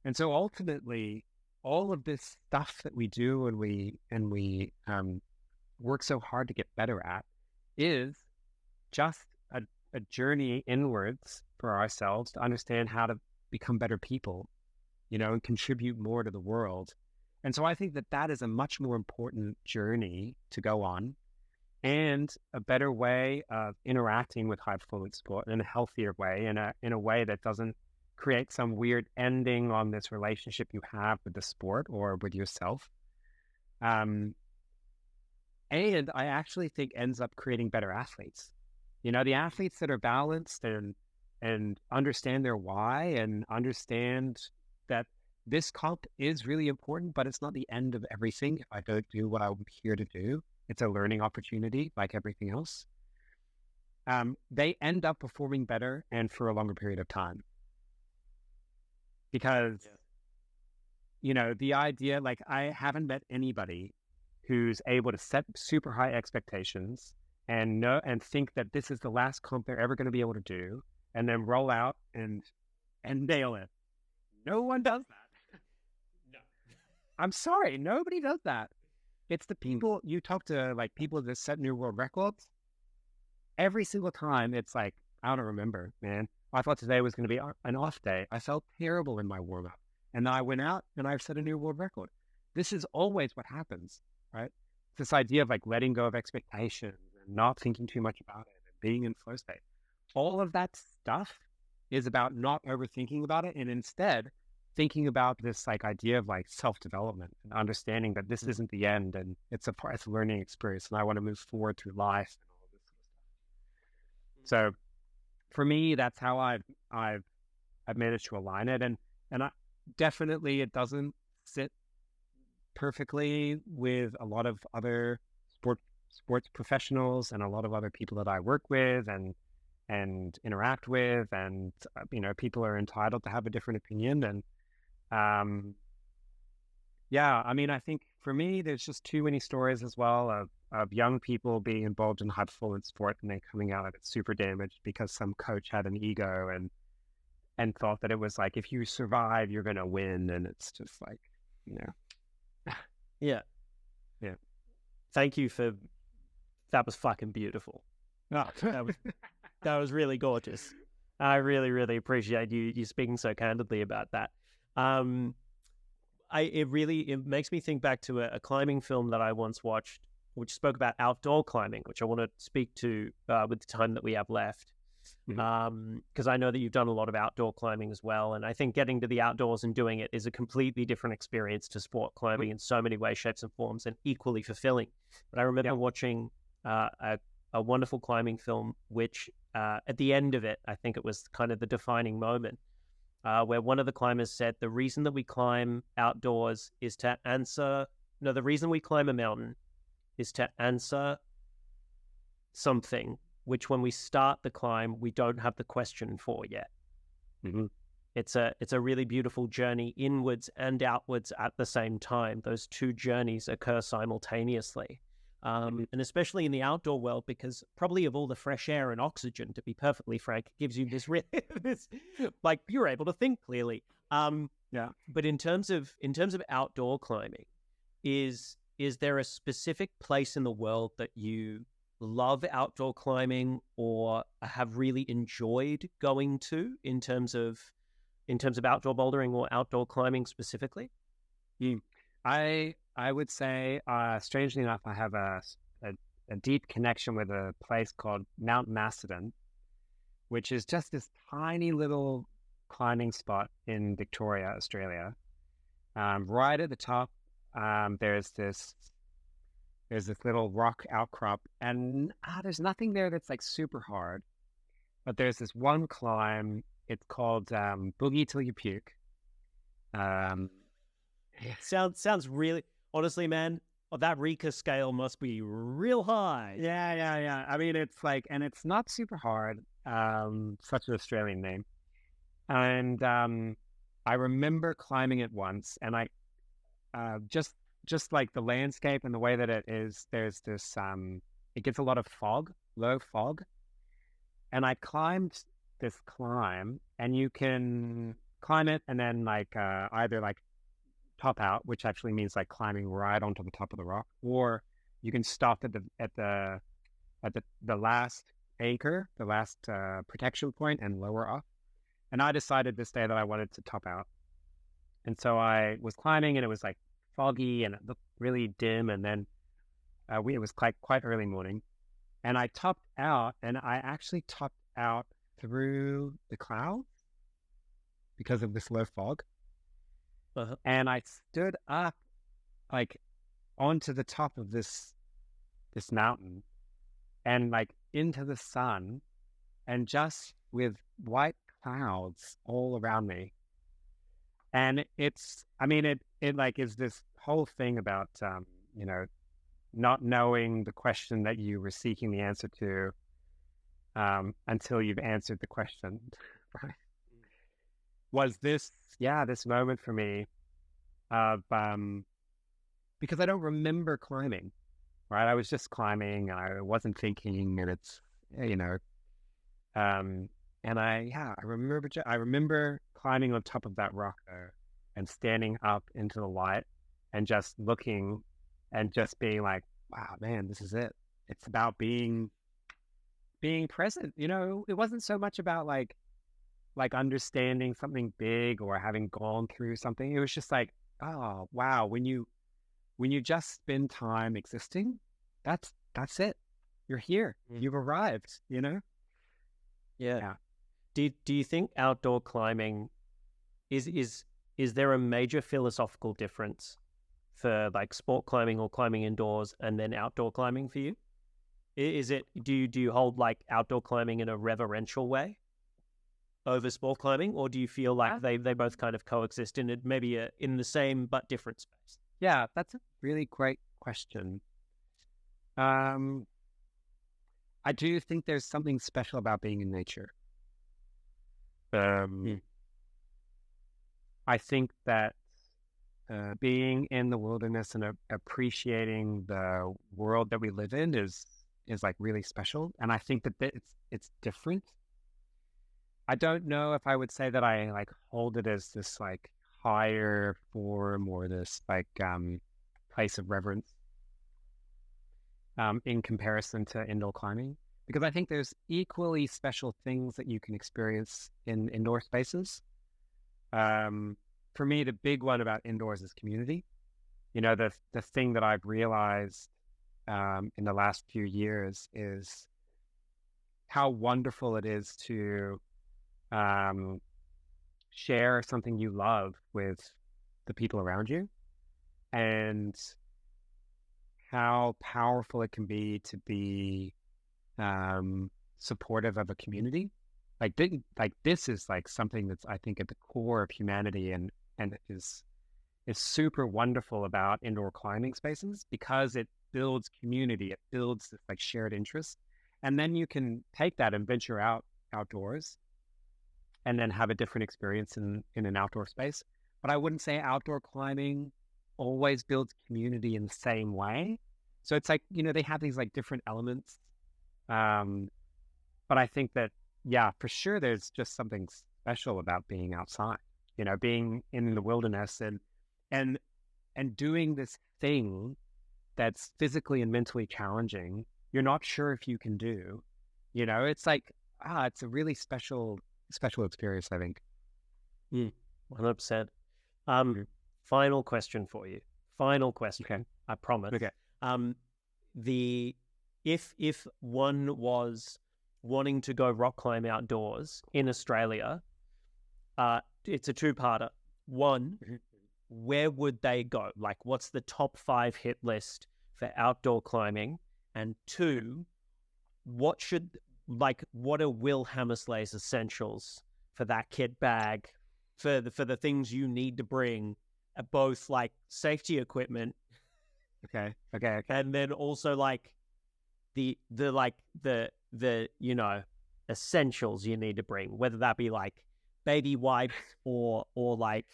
And so ultimately, all of this stuff that we do and we work so hard to get better at is just a journey inwards for ourselves to understand how to become better people, and contribute more to the world. And so I think that is a much more important journey to go on, and a better way of interacting with high performance sport in a healthier way, in a way that doesn't create some weird ending on this relationship you have with the sport or with yourself. And I actually think ends up creating better athletes. The athletes that are balanced and understand their why and understand that this comp is really important, but it's not the end of everything. If I don't do what I'm here to do, it's a learning opportunity like everything else. They end up performing better and for a longer period of time. Because, the idea, like, I haven't met anybody who's able to set super high expectations and know and think that this is the last comp they're ever going to be able to do, and then roll out and nail it. No one does that. No. I'm sorry, nobody does that. It's the people you talk to, like people that set new world records. Every single time, it's like, I don't remember, man. I thought today was going to be an off day. I felt terrible in my warm up, and then I went out and I've set a new world record. This is always what happens, right? This idea of like letting go of expectations and not thinking too much about it and being in flow state. All of that stuff is about not overthinking about it and instead thinking about this like idea of like self-development and understanding that this isn't the end and it's a learning experience and I want to move forward through life and all of this sort of stuff. So for me, that's how I've managed to align it, and I definitely it doesn't sit perfectly with a lot of other sports professionals and a lot of other people that I work with and interact with, and people are entitled to have a different opinion. And I think for me, there's just too many stories as well of young people being involved in high performance sport and then coming out of it super damaged because some coach had an ego and thought that it was like, if you survive, you're going to win. And it's just like, Yeah. Thank you that was fucking beautiful. Oh. That was really gorgeous. I really, really appreciate you speaking so candidly about that. It makes me think back to a climbing film that I once watched, which spoke about outdoor climbing, which I want to speak to with the time that we have left. Because I know that you've done a lot of outdoor climbing as well. And I think getting to the outdoors and doing it is a completely different experience to sport climbing in so many ways, shapes and forms, and equally fulfilling. But I remember watching a wonderful climbing film, which at the end of it, I think it was kind of the defining moment, where one of the climbers said, the reason that we climb outdoors is to answer, the reason we climb a mountain is to answer something which when we start the climb, we don't have the question for yet. Mm-hmm. It's a really beautiful journey inwards and outwards at the same time. Those two journeys occur simultaneously. And especially in the outdoor world, because probably of all the fresh air and oxygen, to be perfectly frank, it gives you this like you're able to think clearly. But in terms of outdoor climbing, is there a specific place in the world that you love outdoor climbing or have really enjoyed going to in terms of outdoor bouldering or outdoor climbing specifically? I would say, strangely enough, I have a deep connection with a place called Mount Macedon, which is just this tiny little climbing spot in Victoria, Australia. Right at the top, there's this little rock outcrop, and there's nothing there that's like super hard, but there's this one climb. It's called Boogie Till You Puke. Sounds really, honestly, man, that Rika scale must be real high. Yeah. I mean, it's like, and it's not super hard. Such an Australian name. And I remember climbing it once, and I just like the landscape and the way that it is, there's this, it gets a lot of fog, low fog. And I climbed this climb, and you can climb it and then like either like top out, which actually means like climbing right onto the top of the rock, or you can stop at the last anchor, the last protection point, and lower off. And I decided this day that I wanted to top out, and so I was climbing, and it was like foggy and it looked really dim, and then it was quite early morning, and I topped out, and I actually topped out through the clouds. because of this low fog. Uh-huh. And I stood up like onto the top of this mountain and like into the sun, and just with white clouds all around me. And it like is this whole thing about, you know, not knowing the question that you were seeking the answer to, until you've answered the question. Right. Was this moment for me of, because I don't remember climbing, right? I was just climbing. I wasn't thinking, and it's, you know, and I remember climbing on top of that rock there and standing up into the light and just looking and just being like, wow, man, this is it. It's about being present. You know, it wasn't so much about like understanding something big or having gone through something. It was just like, oh, wow, when you just spend time existing, that's it. You're here. You've arrived, you know? Yeah. Yeah. Do you think outdoor climbing is there a major philosophical difference for like sport climbing or climbing indoors and then outdoor climbing for you? Is it do you hold like outdoor climbing in a reverential way over sport climbing, or do you feel like they both kind of coexist in it, maybe in the same but different space? Yeah, that's a really great question. I do think there's something special about being in nature. I think that being in the wilderness and appreciating the world that we live in is like really special, and I think that it's different. I don't know if I would say that I like hold it as this like higher form or this like place of reverence in comparison to indoor climbing, because I think there's equally special things that you can experience in indoor spaces. For me, the big one about indoors is community. You know, the thing that I've realized in the last few years is how wonderful it is to share something you love with the people around you, and how powerful it can be to be supportive of a community. Like this is like something that's, I think, at the core of humanity, and is super wonderful about indoor climbing spaces, because it builds community. It builds this like shared interest, and then you can take that and venture outdoors and then have a different experience in an outdoor space. But I wouldn't say outdoor climbing always builds community in the same way. So it's like, you know, they have these like different elements. But I think that, yeah, for sure, there's just something special about being outside, you know, being in the wilderness and doing this thing that's physically and mentally challenging. You're not sure if you can do, you know, it's like, it's a really special experience, I think. 100%. Final question for you. Final question. Okay. I promise. Okay. If one was wanting to go rock climb outdoors in Australia, it's a two-parter. One, where would they go? Like, what's the top 5 hit list for outdoor climbing? And two, what are Will Hammersla's essentials for that kit bag, for the things you need to bring, both like safety equipment, Okay. and then also like the you know, essentials you need to bring, whether that be like baby wipes or like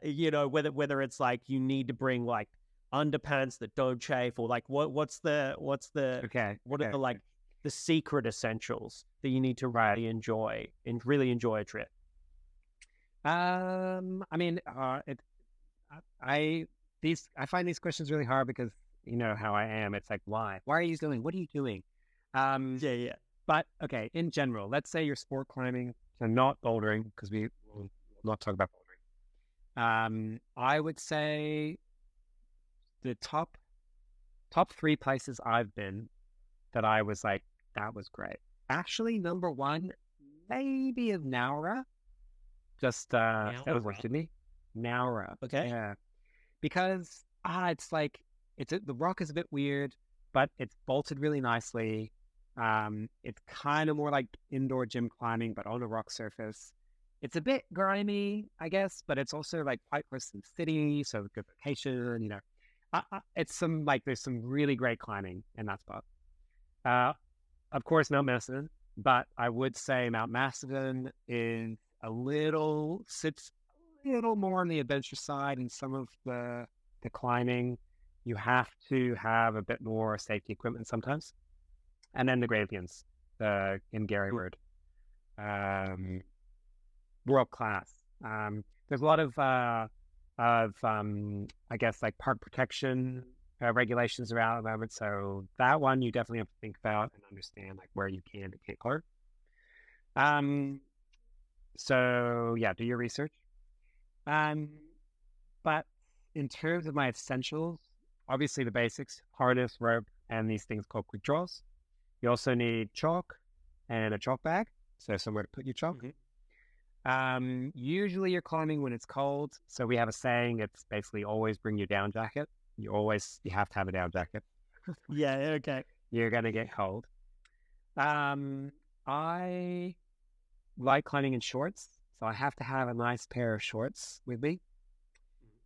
you know, whether it's like you need to bring like underpants that don't chafe, or like what's the what are the like the secret essentials that you need to really enjoy a trip? I mean, I find these questions really hard, because you know how I am. It's like, why are you doing? What are you doing? Yeah. But okay, in general, let's say you're sport climbing, so not bouldering, because we will not talk about bouldering. I would say the top 3 places I've been that I was like, that was great. Actually, number 1, maybe is Nowra. just Sydney. Nowra. Okay. Yeah. Because it's like the rock is a bit weird, but it's bolted really nicely. It's kind of more like indoor gym climbing, but on a rock surface. It's a bit grimy, I guess, but it's also like quite close to the city, so good location. It's there's some really great climbing in that spot. Of course, Mount Macedon, but I would say Mount Macedon sits a little more on the adventure side in some of the climbing. You have to have a bit more safety equipment sometimes. And then the Gradient, in Gary Word, world class. There's a lot of I guess like park protection regulations around at the moment. So that one you definitely have to think about and understand like where you can and can't climb. So yeah, do your research. But in terms of my essentials, obviously the basics: harness, rope, and these things called quick draws. You also need chalk and a chalk bag, so somewhere to put your chalk. Usually you're climbing when it's cold, so we have a saying: it's basically always bring your down jacket. You have to have a down jacket. Yeah, okay. You're gonna get cold. I like climbing in shorts, so I have to have a nice pair of shorts with me.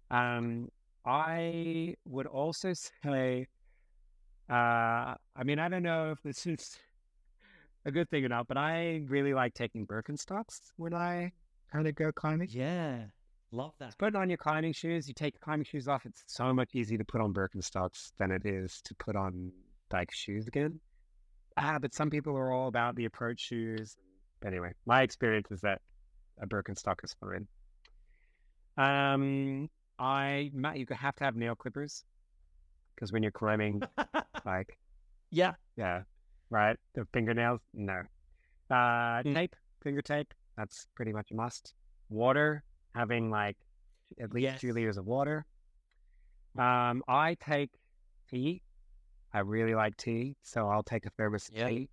I would also say, I don't know if this is a good thing or not, but I really like taking Birkenstocks when I kind of go climbing. Yeah, love that. Put on your climbing shoes. You take your climbing shoes off. It's so much easier to put on Birkenstocks than it is to put on like shoes again. But some people are all about the approach shoes. But anyway, my experience is that a Birkenstock is fine. You have to have nail clippers because when you're climbing, like, yeah, right, the fingernails, no. Tape, finger tape, that's pretty much a must. Water, having like at least 2 liters of water. I take tea. I really like tea, so I'll take a thermos of tea.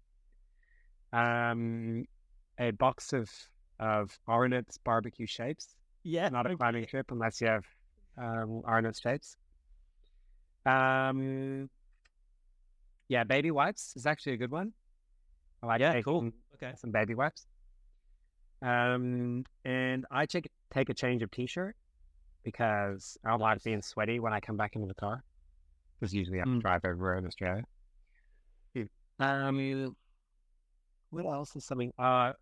A box of Arnott's barbecue shapes. Yeah, not a climbing trip unless you have Arnott's shapes. Baby wipes is actually a good one. I like taking some baby wipes. And I take a change of t-shirt because I don't like being sweaty when I come back into the car. Because usually I have to drive everywhere in Australia. What else is something? I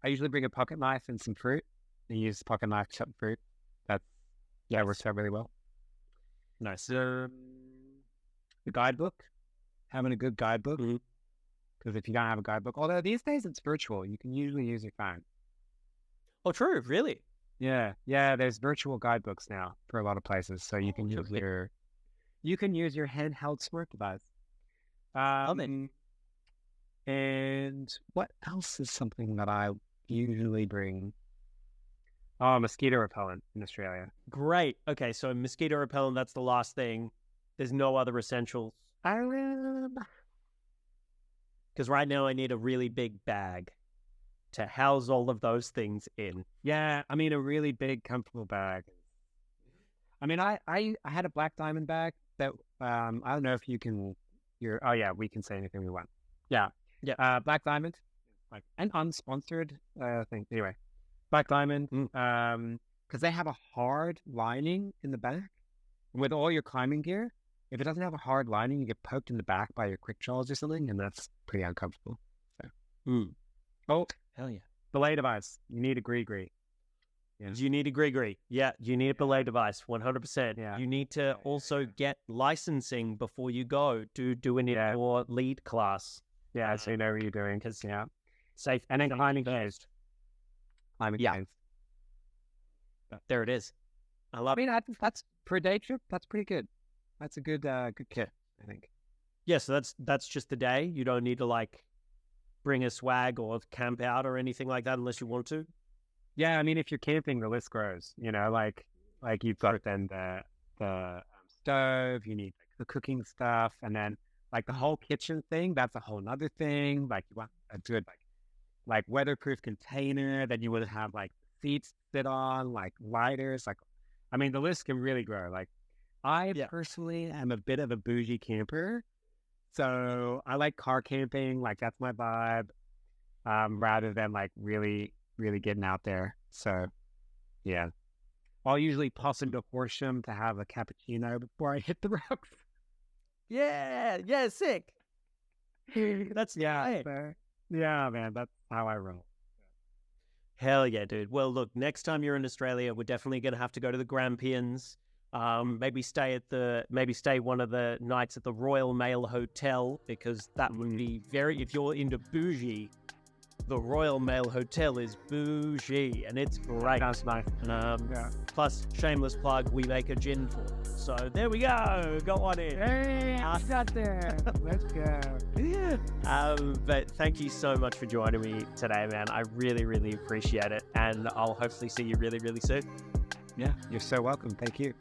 usually bring a pocket knife and some fruit. I use the pocket knife to chop fruit. Works out really well. Nice. The guidebook, having a good guidebook. Because if you don't have a guidebook, although these days it's virtual, you can usually use your phone. Oh, true, really? Yeah. There's virtual guidebooks now for a lot of places, so you can use your handheld smart device. And what else is something that I usually bring? Oh, mosquito repellent in Australia. Great. Okay, so mosquito repellent, that's the last thing. There's no other essentials. Because right now I need a really big bag to house all of those things in. Yeah, a really big, comfortable bag. I had a Black Diamond bag that I don't know if you can. We can say anything we want. Yeah. Black Diamond, like an unsponsored thing. Anyway, Black Diamond, because they have a hard lining in the back. With all your climbing gear, if it doesn't have a hard lining, you get poked in the back by your quick draws or something, and that's pretty uncomfortable. So. Oh, hell yeah! Belay device. You need a gree. Yeah. You need a gree. Yeah, you need a belay device, 100%. Yeah. You need to also get licensing before you go to do your lead class. Yeah, so you know what you're doing. Because safe. And then climbing first. There it is. I love it. That's per day trip. That's pretty good. That's a good kit, I think. Yeah, so that's just the day. You don't need to bring a swag or camp out or anything like that unless you want to. Yeah, if you're camping, the list grows. Like you've got then the stove. You need the cooking stuff, and then the whole kitchen thing. That's a whole nother thing. You want a good weatherproof container. Then you would have seats to sit on, like lighters, like, I mean, the list can really grow. Like, I personally am a bit of a bougie camper. So I like car camping, like that's my vibe, rather than like really, really getting out there. So yeah, I'll usually pause into Horsham to have a cappuccino before I hit the rocks. Yeah, sick. That's Yeah, yeah, man, that's how I roll. Hell yeah, dude. Well, look, next time you're in Australia, we're definitely going to have to go to the Grampians. Maybe stay one of the nights at the Royal Mail Hotel, because that would be if you're into bougie, the Royal Mail Hotel is bougie and it's great. That's nice. Plus, shameless plug, we make a gin for it. So there we go. Go on in. Hey, I got there. Let's go. But thank you so much for joining me today, man. I really, really appreciate it. And I'll hopefully see you really, really soon. Yeah, you're so welcome. Thank you.